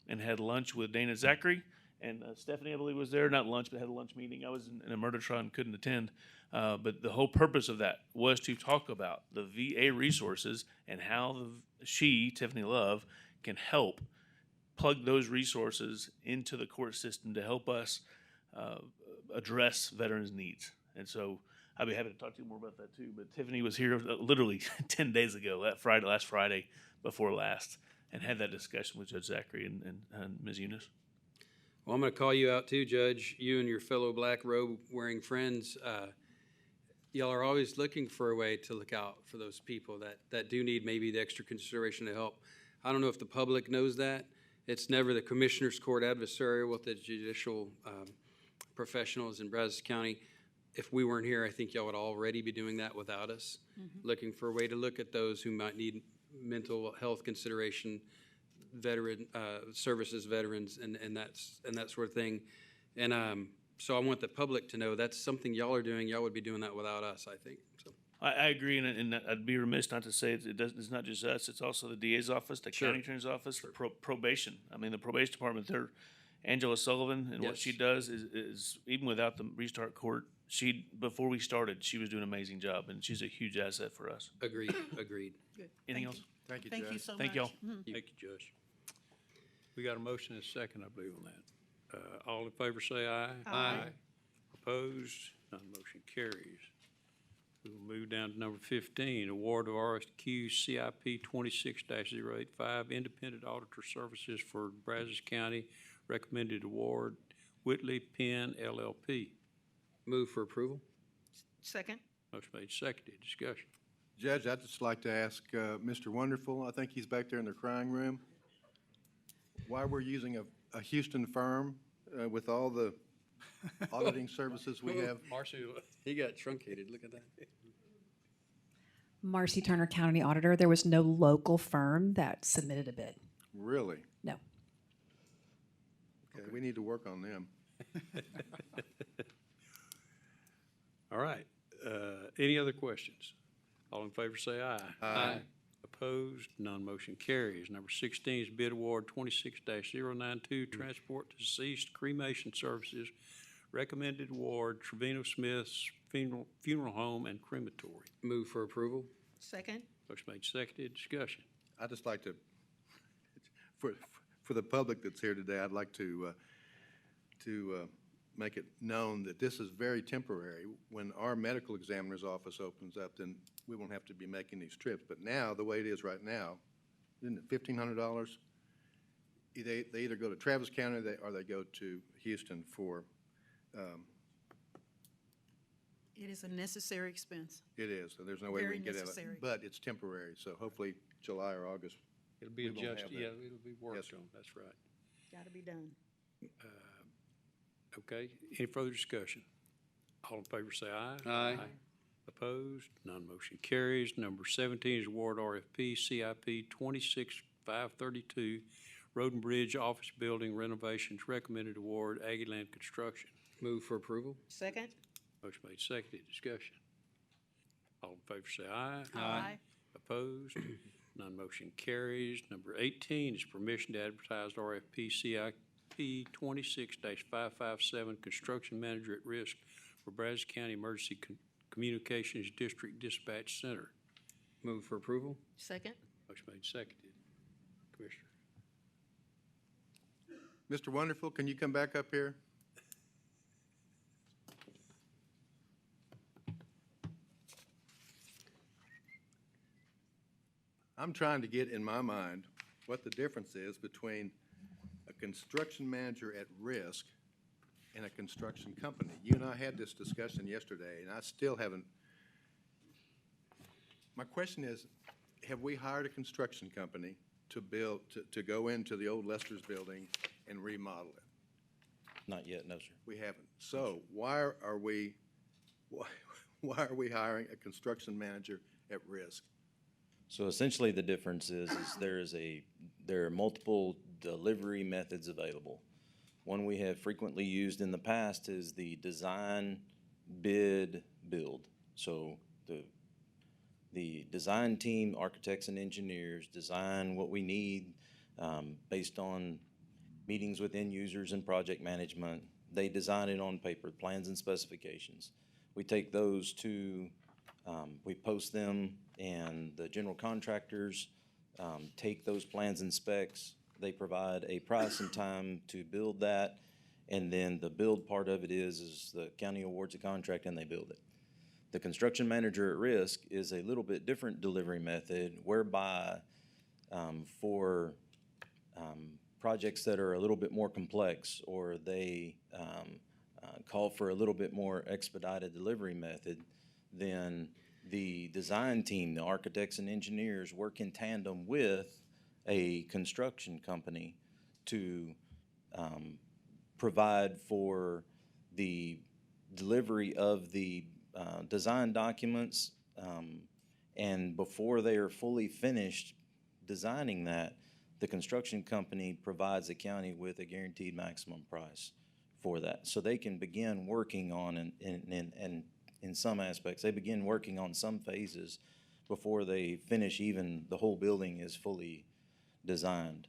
[SPEAKER 15] and had lunch with Dana Zachary, and Stephanie, I believe, was there. Not lunch, but had a lunch meeting. I was in a murder trial and couldn't attend. But the whole purpose of that was to talk about the VA resources and how Tiffany Love, can help plug those resources into the court system to help us address veterans' needs. And so I'd be happy to talk to you more about that too. But Tiffany was here literally 10 days ago, last Friday before last, and had that discussion with Judge Zachary and Ms. Eunice.
[SPEAKER 10] Well, I'm going to call you out too, Judge. You and your fellow black robe wearing friends, y'all are always looking for a way to look out for those people that do need maybe the extra consideration to help. I don't know if the public knows that. It's never the Commissioner's Court adversarial with the judicial professionals in Brazos County. If we weren't here, I think y'all would already be doing that without us, looking for a way to look at those who might need mental health consideration, veteran services veterans, and that sort of thing. And so I want the public to know that's something y'all are doing. Y'all would be doing that without us, I think. So.
[SPEAKER 15] I agree, and I'd be remiss not to say it's not just us. It's also the DA's office, the county attorney's office, probation. I mean, the probation department. Angela Sullivan and what she does is even without the Restart Court. Before we started, she was doing an amazing job, and she's a huge asset for us.
[SPEAKER 10] Agreed.
[SPEAKER 3] Good.
[SPEAKER 15] Anything else?
[SPEAKER 1] Thank you,
[SPEAKER 3] Thank
[SPEAKER 1] Judge.
[SPEAKER 3] you so much.
[SPEAKER 15] Thank y'all.
[SPEAKER 2] Thank you, Judge. We got a motion and a second, I believe, on that. All in favor say aye.
[SPEAKER 3] Aye.
[SPEAKER 2] Opposed? None motion carries. We will move down to number 15, award of RSQ CIP 26-085, Independent Auditor Services for Brazos County. Recommended award, Whitley Penn LLP.
[SPEAKER 10] Move for approval.
[SPEAKER 3] Second?
[SPEAKER 2] Motion made, seconded. Discussion.
[SPEAKER 1] Judge, I'd just like to ask Mr. Wonderful, I think he's back there in the crying room, why we're using a Houston firm with all the auditing services we have.
[SPEAKER 2] Marcy,
[SPEAKER 10] He got truncated. Look at that.
[SPEAKER 14] Marcy Turner, County Auditor. There was no local firm that submitted a bid.
[SPEAKER 1] Really?
[SPEAKER 14] No.
[SPEAKER 1] Okay, we need to work on them.
[SPEAKER 2] all right. Any other questions? All in favor say aye.
[SPEAKER 1] Aye.
[SPEAKER 2] Opposed? None motion carries. Number 16 is bid award 26-092, Transport to Deceased Cremation Services. Recommended award, Trevino Smith's Funeral Home and Crematory.
[SPEAKER 10] Move for approval.
[SPEAKER 3] Second?
[SPEAKER 2] Motion made, seconded. Discussion.
[SPEAKER 1] I'd just like to, for the public that's here today, I'd like to make it known that this is very temporary. When our medical examiner's office opens up, then we won't have to be making these trips. But now, the way it is right now, isn't it $1,500? They either go to Travis County or they go to Houston for.
[SPEAKER 3] It is a necessary expense.
[SPEAKER 1] It is, so there's no way we
[SPEAKER 3] Very
[SPEAKER 1] can get it.
[SPEAKER 3] necessary.
[SPEAKER 1] But it's temporary, so hopefully July or August
[SPEAKER 2] It'll be
[SPEAKER 1] We won't have
[SPEAKER 2] adjusted,
[SPEAKER 1] that.
[SPEAKER 2] yeah, it'll be worked
[SPEAKER 1] sir.
[SPEAKER 2] on, that's right.
[SPEAKER 3] Got to be done.
[SPEAKER 2] Okay, any further discussion? All in favor say aye.
[SPEAKER 10] Aye.
[SPEAKER 2] Opposed? None motion carries. Number 17 is award RFP CIP 26532, Road and Bridge Office Building Renovations, recommended award, Aggieland Construction.
[SPEAKER 10] Move for approval?
[SPEAKER 3] Second?
[SPEAKER 2] Motion made, seconded, discussion. All in favor say aye.
[SPEAKER 3] Aye.
[SPEAKER 2] Opposed? None motion carries. Number 18 is permission to advertise RFP CIP 26-557, Construction Manager at Risk for Brazos County Emergency Communications District Dispatch Center.
[SPEAKER 10] Move for approval?
[SPEAKER 3] Second?
[SPEAKER 2] Motion made, seconded. Commissioner.
[SPEAKER 1] Mr. Wonderful, can you come back up here? I'm trying to get in my mind what the difference is between a construction manager at risk and a construction company. You and I had this discussion yesterday, and I still haven't. My question is, have we hired a construction company to build, to go into the old Lester's building and remodel it?
[SPEAKER 16] Not yet, no, sir.
[SPEAKER 1] We haven't. So why are we hiring a construction manager at risk?
[SPEAKER 16] So essentially, the difference is there are multiple delivery methods available. One we have frequently used in the past is the design, bid, build. So the design team, architects and engineers, design what we need based on meetings with end users and project management. They design it on paper, plans and specifications. We take those to, we post them, and the general contractors take those plans and specs. They provide a price and time to build that, and then the build part of it is the county awards a contract and they build it. The construction manager at risk is a little bit different delivery method, whereby for projects that are a little bit more complex, or they call for a little bit more expedited delivery method, then the design team, the architects and engineers, work in tandem with a construction company to provide for the delivery of the design documents, and before they are fully finished designing that, the construction company provides the county with a guaranteed maximum price for that. So they can begin working on, and in some aspects, they begin working on some phases before they finish even the whole building is fully designed.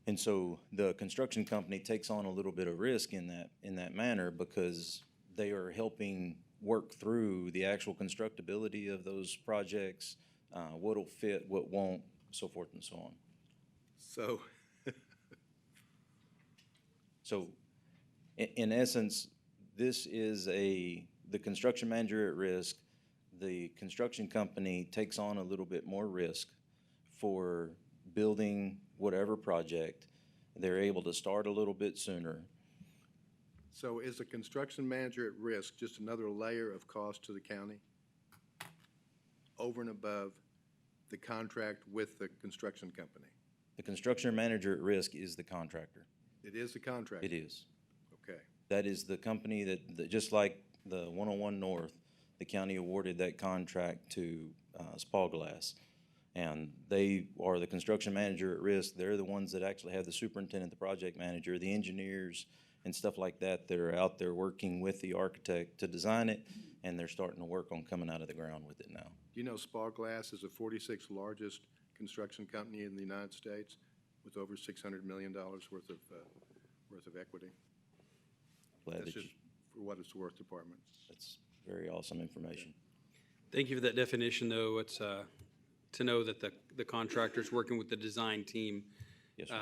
[SPEAKER 16] And so the construction company takes on a little bit of risk in that manner, because they are helping work through the actual constructability of those projects, what'll fit, what won't, so forth and so on. So in essence, this is the construction manager at risk. The construction company takes on a little bit more risk for building whatever project. They're able to start a little bit sooner.
[SPEAKER 1] So is the construction manager at risk just another layer of cost to the county over and above the contract with the construction company?
[SPEAKER 16] The construction manager at risk is the contractor.
[SPEAKER 1] It is the contractor?
[SPEAKER 16] It is.
[SPEAKER 1] Okay.
[SPEAKER 16] That is the company that just like the 101 North, the county awarded that contract to Spalglass. And they are the construction manager at risk. They're the ones that actually have the superintendent, the project manager, the engineers, and stuff like that are out there working with the architect to design it, and they're starting to work on coming out of the ground with it now.
[SPEAKER 1] Do you know Spalglass is the 46th largest construction company in the United States with over $600 million worth of equity?
[SPEAKER 16] Glad
[SPEAKER 1] That's
[SPEAKER 16] that
[SPEAKER 1] just for what it's worth, Department.
[SPEAKER 16] That's very awesome information.
[SPEAKER 10] Thank you for that definition, though. It's to know that the contractor's working with the design team.
[SPEAKER 16] Yes, sir.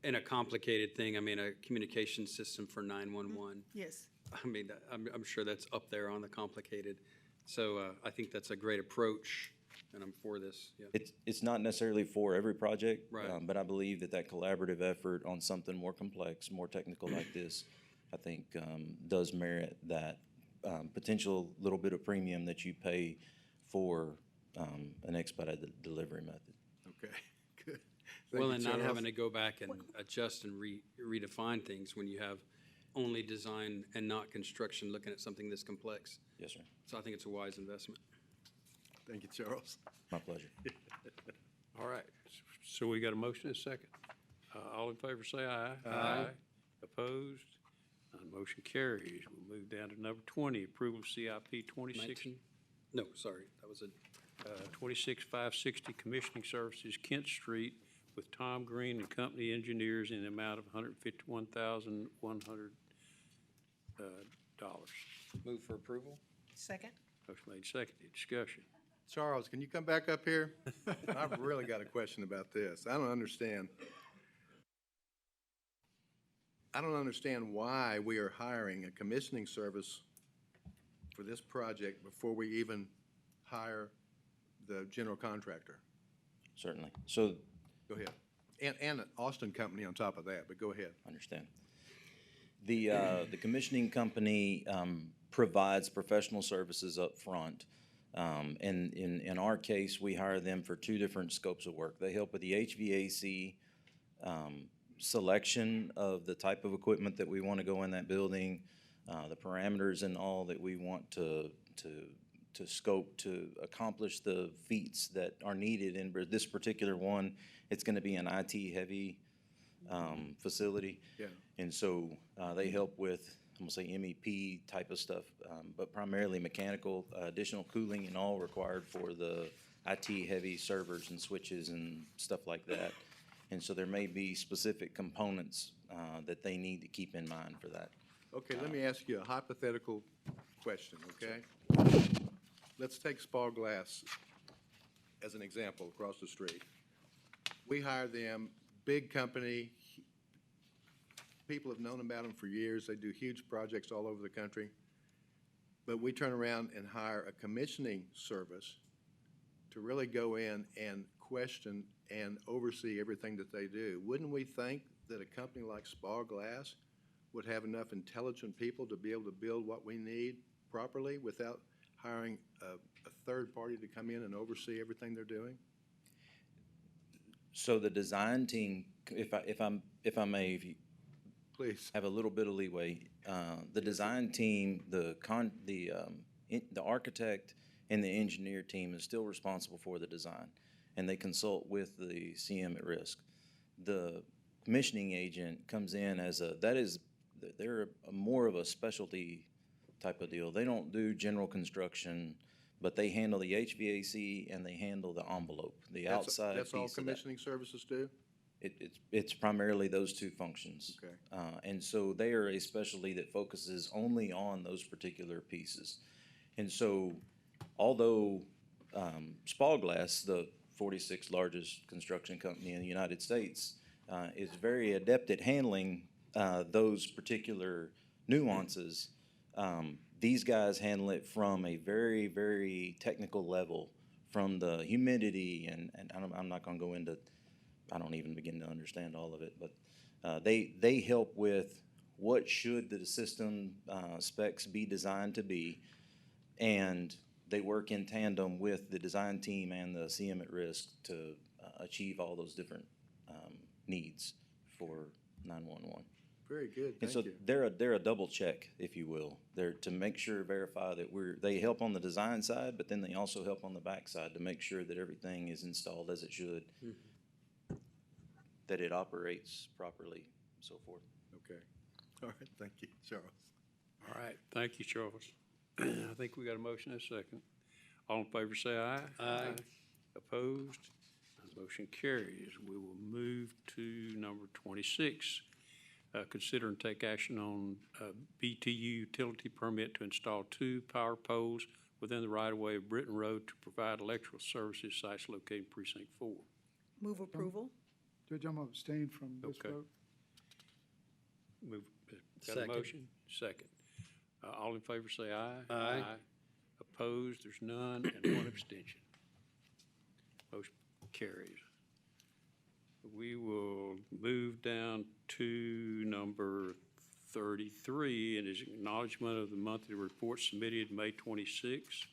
[SPEAKER 10] In a complicated thing, I mean, a communication system for 911.
[SPEAKER 3] Yes.
[SPEAKER 10] I mean, I'm sure that's up there on the complicated. So I think that's a great approach, and I'm for this. Yeah.
[SPEAKER 16] It's not necessarily for every project,
[SPEAKER 10] Right.
[SPEAKER 16] But I believe that collaborative effort on something more complex, more technical like this, I think does merit that potential little bit of premium that you pay for an expedited delivery method.
[SPEAKER 1] Okay, good. Thank
[SPEAKER 10] Well,
[SPEAKER 1] you,
[SPEAKER 10] and not
[SPEAKER 1] Charles.
[SPEAKER 10] having to go back and adjust and redefine things when you have only design and not construction, looking at something this complex.
[SPEAKER 16] Yes, sir.
[SPEAKER 10] So I think it's a wise investment.
[SPEAKER 1] Thank you, Charles.
[SPEAKER 16] My pleasure.
[SPEAKER 2] All right, so we got a motion and a second. All in favor, say aye.
[SPEAKER 1] Aye.
[SPEAKER 2] Opposed? None motion carries. We'll move down to number 20, approval of CIP 26.
[SPEAKER 10] 19? No, sorry, that was a
[SPEAKER 2] 26560 commissioning services Kent Street with Tom Green and Company Engineers in the amount of $151,100.
[SPEAKER 10] move for approval.
[SPEAKER 3] Second?
[SPEAKER 2] Motion made, seconded. Discussion.
[SPEAKER 1] Charles, can you come back up here? I've really got a question about this. I don't understand. I don't understand why we are hiring a commissioning service for this project before we even hire the general contractor.
[SPEAKER 16] Certainly. So,
[SPEAKER 1] Go ahead. And an Austin company on top of that, but go ahead.
[SPEAKER 16] understand. The commissioning company provides professional services up front. And in our case, we hire them for two different scopes of work. They help with the HVAC selection of the type of equipment that we want to go in that building, the parameters and all that we want to scope to accomplish the feats that are needed. In this particular one, it's going to be an IT-heavy facility.
[SPEAKER 1] Yeah.
[SPEAKER 16] And so they help with, I'm gonna say MEP type of stuff, but primarily mechanical, additional cooling and all required for the IT-heavy servers and switches and stuff like that. And so there may be specific components that they need to keep in mind for that.
[SPEAKER 1] Okay, let me ask you a hypothetical question, okay? Let's take Spar Glass as an example across the street. We hire them, big company, people have known about them for years. They do huge projects all over the country. But we turn around and hire a commissioning service to really go in and question and oversee everything that they do. Wouldn't we think that a company like Spar Glass would have enough intelligent people to be able to build what we need properly without hiring a third party to come in and oversee everything they're doing?
[SPEAKER 16] So the design team, if I may, if you
[SPEAKER 1] Please.
[SPEAKER 16] have a little bit of leeway, the design team, the architect and the engineer team is still responsible for the design, and they consult with the CM at risk. The commissioning agent comes in as they're more of a specialty type of deal. They don't do general construction, but they handle the HVAC and they handle the envelope, the outside
[SPEAKER 1] That's all
[SPEAKER 16] piece of that.
[SPEAKER 1] commissioning services do?
[SPEAKER 16] It's primarily those two functions.
[SPEAKER 1] Okay.
[SPEAKER 16] And so they are a specialty that focuses only on those particular pieces. And so although Spar Glass, the 46th largest construction company in the United States, is very adept at handling those particular nuances, these guys handle it from a very, very technical level, from the humidity, and I'm not going to go into, I don't even begin to understand all of it, but they help with what should the system specs be designed to be, and they work in tandem with the design team and the CM at risk to achieve all those different needs for 911.
[SPEAKER 1] Very good,
[SPEAKER 16] And
[SPEAKER 1] thank
[SPEAKER 16] so
[SPEAKER 1] you.
[SPEAKER 16] they're a double check, if you will. They're to make sure, verify that they help on the design side, but then they also help on the back side to make sure that everything is installed as it should, that it operates properly, and so forth.
[SPEAKER 1] Okay. All right, thank you, Charles.
[SPEAKER 2] All right, thank you, Charles. I think we got a motion and a second. All in favor, say aye.
[SPEAKER 10] Aye.
[SPEAKER 2] Opposed? Motion carries. We will move to number 26. Consider and take action on BTU utility permit to install 2 power poles within the right-of-way of Britton Road to provide electrical services, sites located in precinct 4.
[SPEAKER 3] Move approval?
[SPEAKER 11] Judge, I'm abstaining from this
[SPEAKER 2] Okay.
[SPEAKER 11] vote.
[SPEAKER 2] Got a
[SPEAKER 10] Second.
[SPEAKER 2] motion? Second. All in favor say aye.
[SPEAKER 10] Aye.
[SPEAKER 2] Opposed, there's none, and 1 abstention. Motion carries. We will move down to number 33, and is acknowledgement of the monthly report submitted May 26,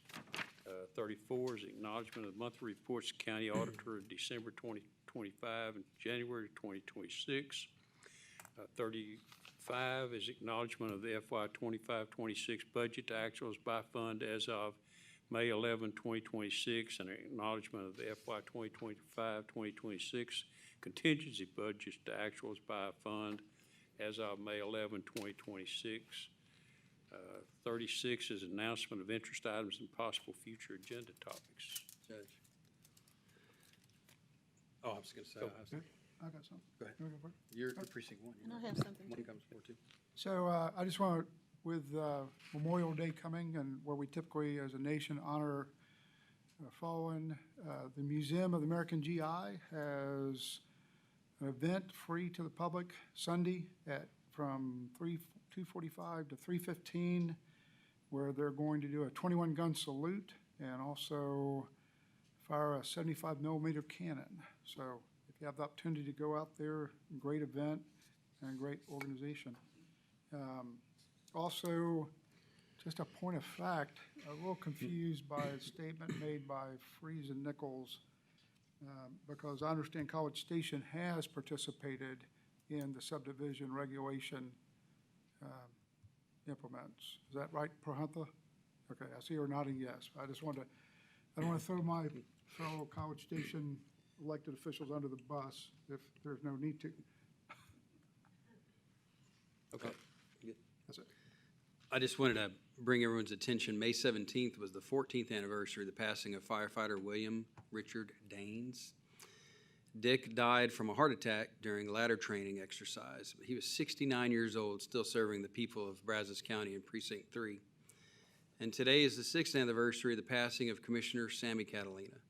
[SPEAKER 2] 34 is acknowledgement of monthly reports to county auditor of December 2025 and January 2026. 35 is acknowledgement of the FY 25-26 budget to actuals by fund as of May 11, 2026, and acknowledgement of the FY 2025-2026 contingency budgets to actuals by fund as of May 11, 2026. 36 is announcement of interest items and possible future agenda topics.
[SPEAKER 10] Judge. Oh, I was gonna say,
[SPEAKER 11] I got something.
[SPEAKER 10] go ahead.
[SPEAKER 11] You wanna go first?
[SPEAKER 10] You're precinct one.
[SPEAKER 3] And I have something
[SPEAKER 10] One
[SPEAKER 3] too.
[SPEAKER 10] comes forward too.
[SPEAKER 11] So I just want to, with Memorial Day coming and where we typically as a nation honor fallen, the Museum of the American GI has an event free to the public Sunday from 2:45 to 3:15, where they're going to do a 21-gun salute and also fire a 75 millimeter cannon. So if you have the opportunity to go out there, great event and a great organization. Also, just a point of fact, a little confused by a statement made by Freeze and Nichols, because I understand College Station has participated in the subdivision regulation implements. Is that right, Prahantha? Okay, I see her nodding yes. I just wanted to, I don't want to throw my fellow College Station elected officials under the bus if there's no need to.
[SPEAKER 10] Okay.
[SPEAKER 11] That's it.
[SPEAKER 10] I just wanted to bring everyone's attention, May 17th was the 14th anniversary of the passing of firefighter William Richard Daines. Dick died from a heart attack during ladder training exercise. He was 69 years old, still serving the people of Brazos County in Precinct 3. And today is the 6th anniversary of the passing of Commissioner Sammy Catalina.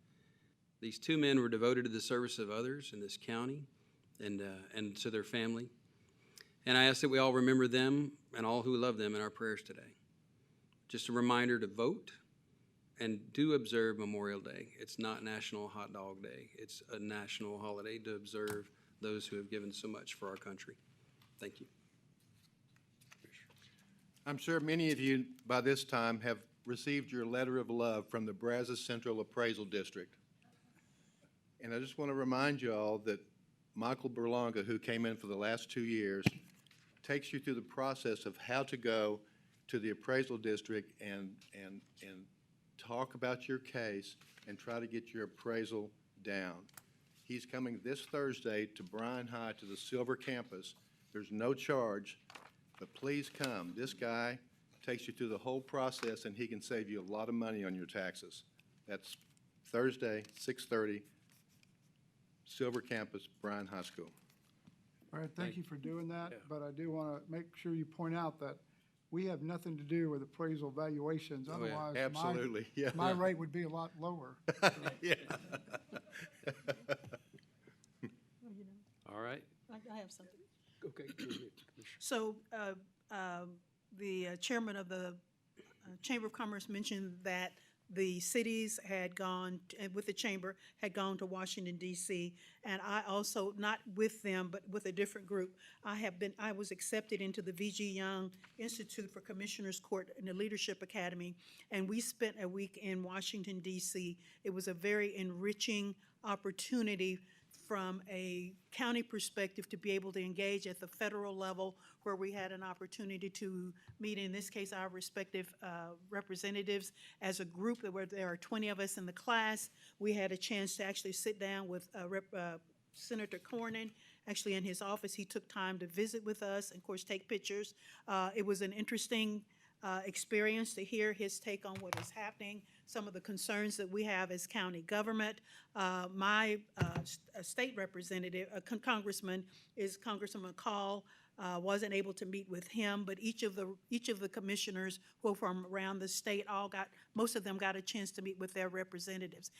[SPEAKER 10] These two men were devoted to the service of others in this county and to their family. And I ask that we all remember them and all who love them in our prayers today. Just a reminder to vote and do observe Memorial Day. It's not National Hot Dog Day. It's a national holiday to observe those who have given so much for our country. Thank you.
[SPEAKER 1] I'm sure many of you by this time have received your letter of love from the Brazos Central Appraisal District. And I just want to remind you all that Michael Berlanga, who came in for the last 2 years, takes you through the process of how to go to the appraisal district and talk about your case and try to get your appraisal down. He's coming this Thursday to Bryan High to the Silver Campus. There's no charge, but please come. This guy takes you through the whole process and he can save you a lot of money on your taxes. That's Thursday, 6:30, Silver Campus, Bryan High School.
[SPEAKER 11] All right, thank you for doing that, but I do want to make sure you point out that we have nothing to do with appraisal valuations.
[SPEAKER 10] Oh, yeah.
[SPEAKER 11] Otherwise,
[SPEAKER 1] Absolutely, yeah.
[SPEAKER 11] my rate would be a lot lower.
[SPEAKER 1] Yeah.
[SPEAKER 10] All right.
[SPEAKER 3] I have something.
[SPEAKER 10] Okay. Go ahead, Commissioner.
[SPEAKER 3] So the chairman of the Chamber of Commerce mentioned that the cities had gone, with the chamber, had gone to Washington DC, and I also, not with them, but with a different group, I was accepted into the VG Young Institute for Commissioners Court in the Leadership Academy, and we spent a week in Washington DC. It was a very enriching opportunity from a county perspective to be able to engage at the federal level, where we had an opportunity to meet, in this case, our respective representatives as a group. Where there are 20 of us in the class. We had a chance to actually sit down with Senator Cornyn. Actually, in his office, he took time to visit with us and, of course, take pictures. It was an interesting experience to hear his take on what is happening, some of the concerns that we have as county government. My state representative, congressman, is Congressman McCall. Wasn't able to meet with him, but each of the commissioners who are from around the state most of them got a chance to meet with their representatives.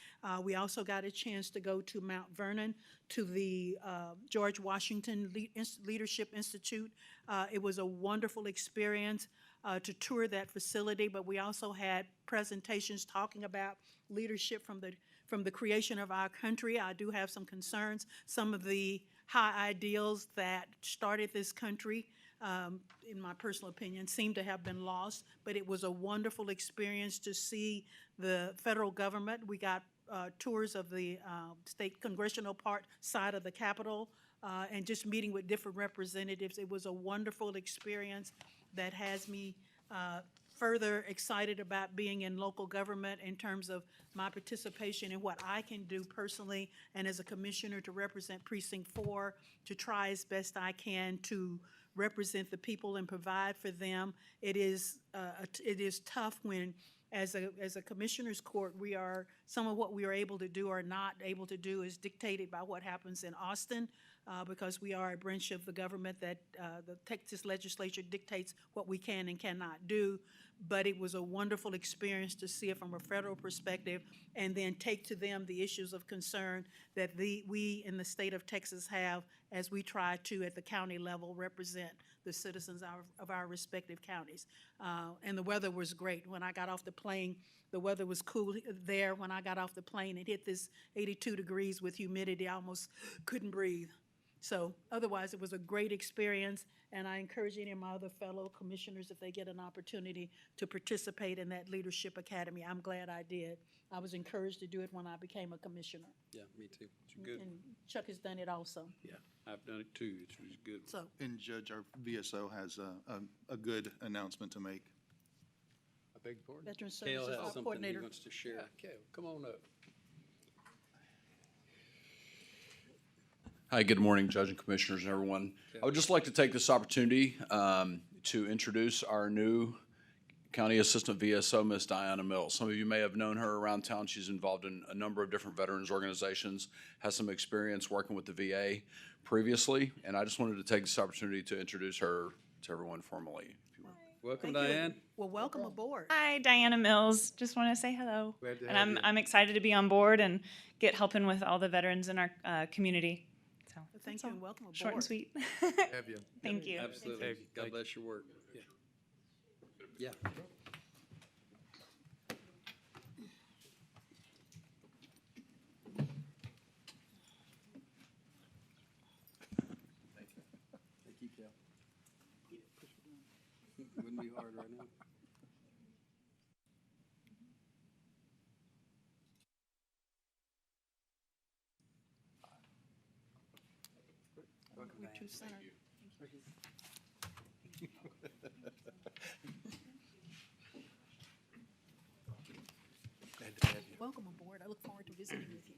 [SPEAKER 3] We also got a chance to go to Mount Vernon, to the George Washington Leadership Institute. It was a wonderful experience to tour that facility, but we also had presentations talking about leadership from the creation of our country. I do have some concerns. Some of the high ideals that started this country in my personal opinion, seem to have been lost. But it was a wonderful experience to see the federal government. We got tours of the state congressional side of the Capitol, and just meeting with different representatives. It was a wonderful experience that has me further excited about being in local government in terms of my participation in what I can do personally and as a commissioner to represent Precinct 4, to try as best I can to represent the people and provide for them. It is tough when, as a commissioner's court, some of what we are able to do or not able to do is dictated by what happens in Austin, because we are a branch of the government that the Texas legislature dictates what we can and cannot do. But it was a wonderful experience to see it from a federal perspective and then take to them the issues of concern that we in the state of Texas have as we try to, at the county level, represent the citizens of our respective counties. And the weather was great. When I got off the plane, the weather was cool there. When I got off the plane, it hit this 82 degrees with humidity. I almost couldn't breathe. So otherwise, it was a great experience, and I encourage any of my other fellow commissioners, if they get an opportunity, to participate in that Leadership Academy. I'm glad I did. I was encouraged to do it when I became a commissioner.
[SPEAKER 2] Yeah, me too. It's good.
[SPEAKER 3] And Chuck has done it also.
[SPEAKER 2] Yeah, I've done it too. It was good.
[SPEAKER 3] So,
[SPEAKER 17] And Judge, our VSO has a good announcement to make.
[SPEAKER 2] I beg your pardon?
[SPEAKER 3] Veteran
[SPEAKER 2] Kale
[SPEAKER 3] Services
[SPEAKER 2] has something he
[SPEAKER 3] Coordinator.
[SPEAKER 2] wants to share. Kale, come on up.
[SPEAKER 18] Hi, good morning, Judge and Commissioners and everyone. I would just like to take this opportunity to introduce our new County Assistant VSO, Ms. Diana Mills. Some of you may have known her around town. She's involved in a number of different veterans organizations, has some experience working with the VA previously, and I just wanted to take this opportunity to introduce her to everyone formally.
[SPEAKER 2] Welcome,
[SPEAKER 3] Thank you.
[SPEAKER 2] Diane.
[SPEAKER 3] Well, welcome aboard.
[SPEAKER 19] Hi, Diana Mills. Just want to say hello.
[SPEAKER 2] Glad to
[SPEAKER 19] And
[SPEAKER 2] have you.
[SPEAKER 19] I'm excited to be on board and get helping with all the veterans in our community. So
[SPEAKER 3] Well, thank
[SPEAKER 19] that's
[SPEAKER 3] you
[SPEAKER 19] all.
[SPEAKER 3] and welcome aboard.
[SPEAKER 19] Short and sweet.
[SPEAKER 2] Have you?
[SPEAKER 19] Thank you.
[SPEAKER 2] Absolutely. God bless your work. Yeah. Yeah. Thank you, Cal. Wouldn't be hard right now. Welcome,
[SPEAKER 3] We're
[SPEAKER 2] Diane.
[SPEAKER 3] too centered.
[SPEAKER 2] Glad to have you.
[SPEAKER 3] Welcome aboard. I look forward to visiting with you.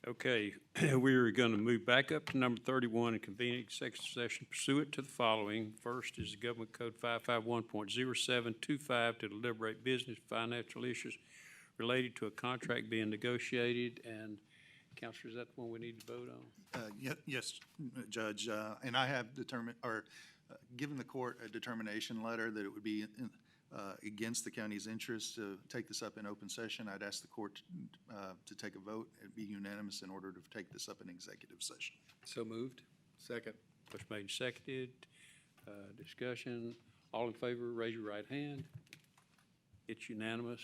[SPEAKER 2] Okay, we're going to move back up to number 31 and convene executive session pursuant to the following. First is the Government Code 551.0725 to deliberate business financial issues related to a contract being negotiated. And Counselor, is that the one we need to vote on?
[SPEAKER 17] Yes, Judge, and I have determined, or given the court a determination letter that it would be against the county's interest to take this up in open session. I'd ask the court to take a vote. It'd be unanimous in order to take this up in executive session.
[SPEAKER 2] So moved. Second. Motion made and seconded. Discussion. All in favor, raise your right hand. It's unanimous.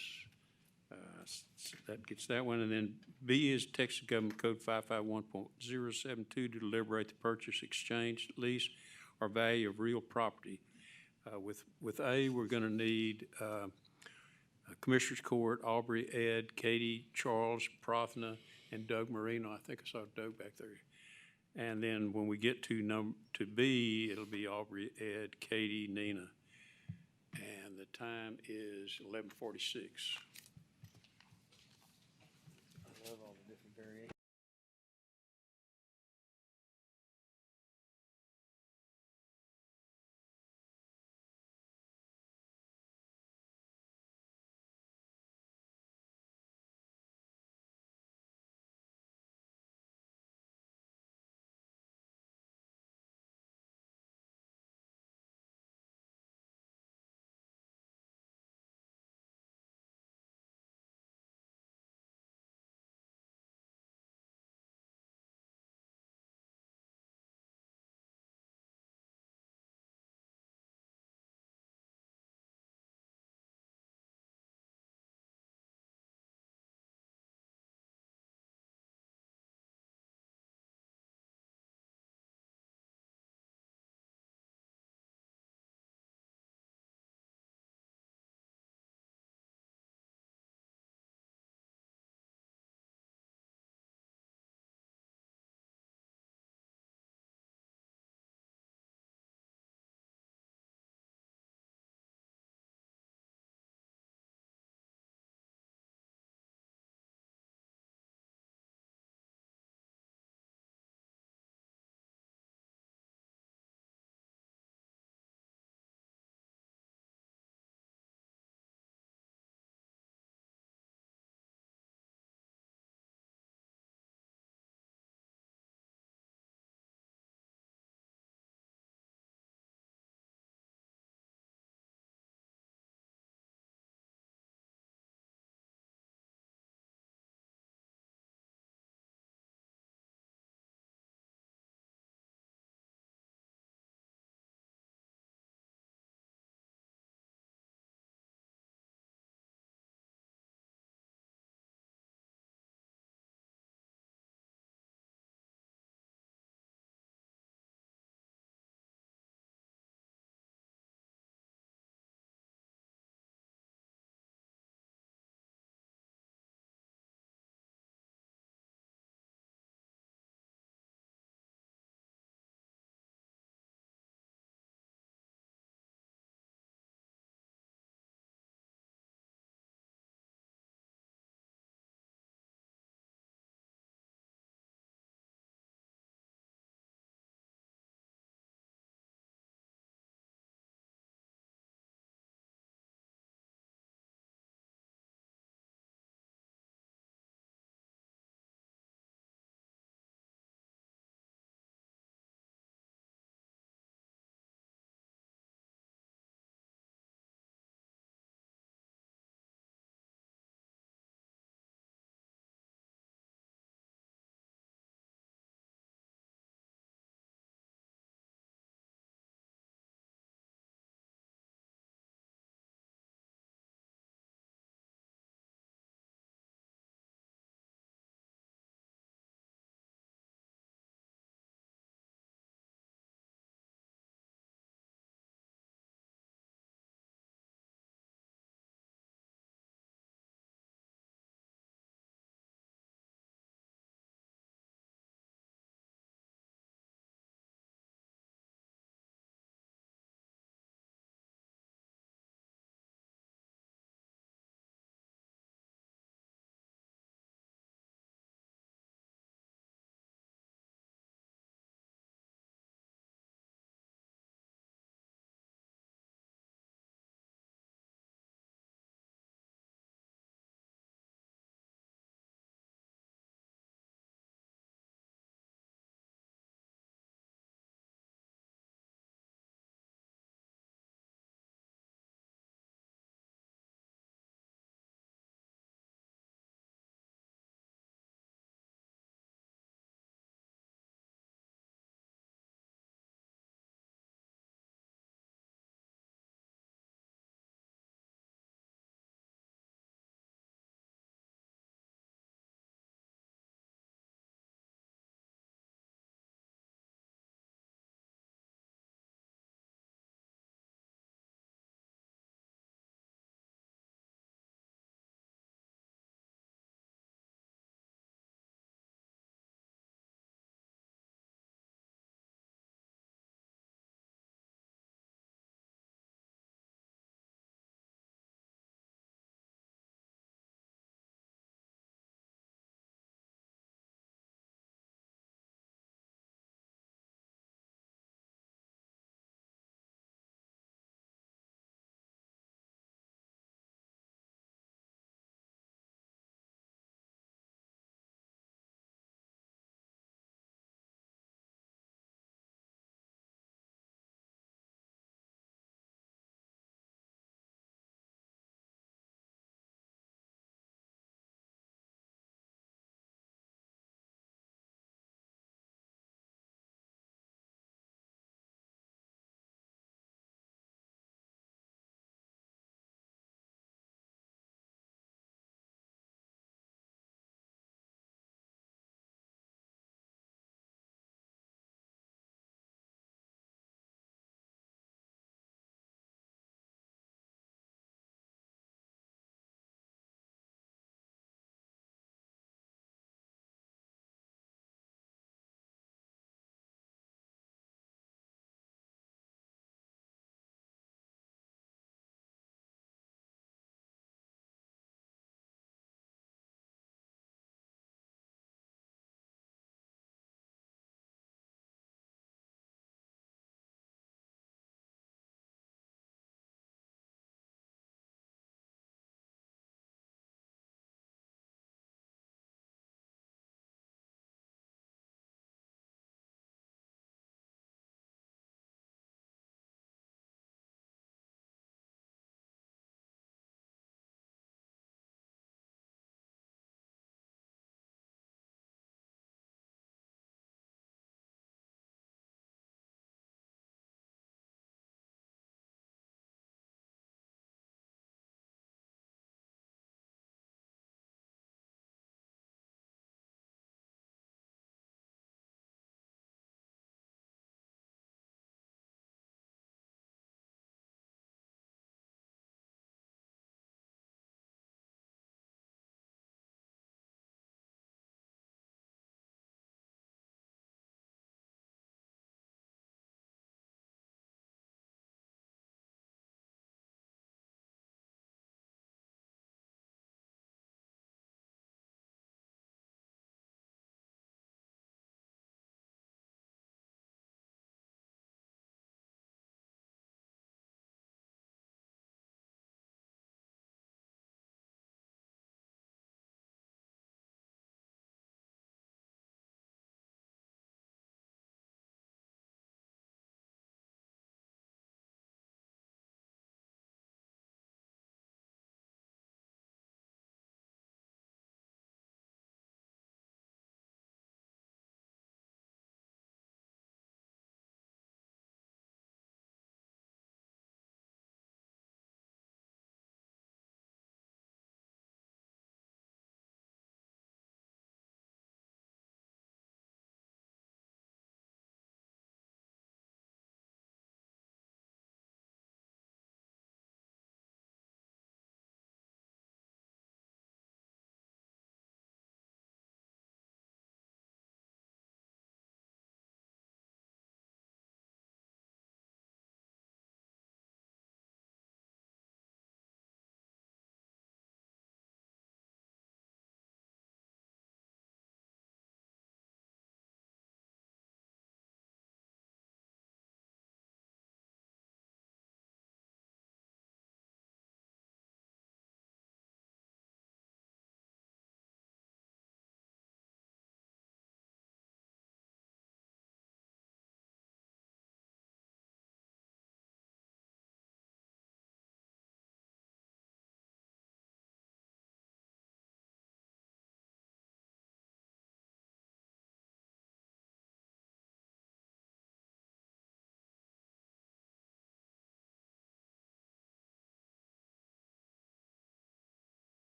[SPEAKER 2] That gets that one. And then B is Texas Government Code 551.072 to deliberate the purchase, exchange, lease, or value of real property. With A, we're going to need Commissioners Court, Aubrey, Ed, Katie, Charles, Prothna, and Doug Marino. I think I saw Doug back there. And then when we get to B, it'll be Aubrey, Ed, Katie, Nina. And the time is 11:46.
[SPEAKER 10] I love all the different variations.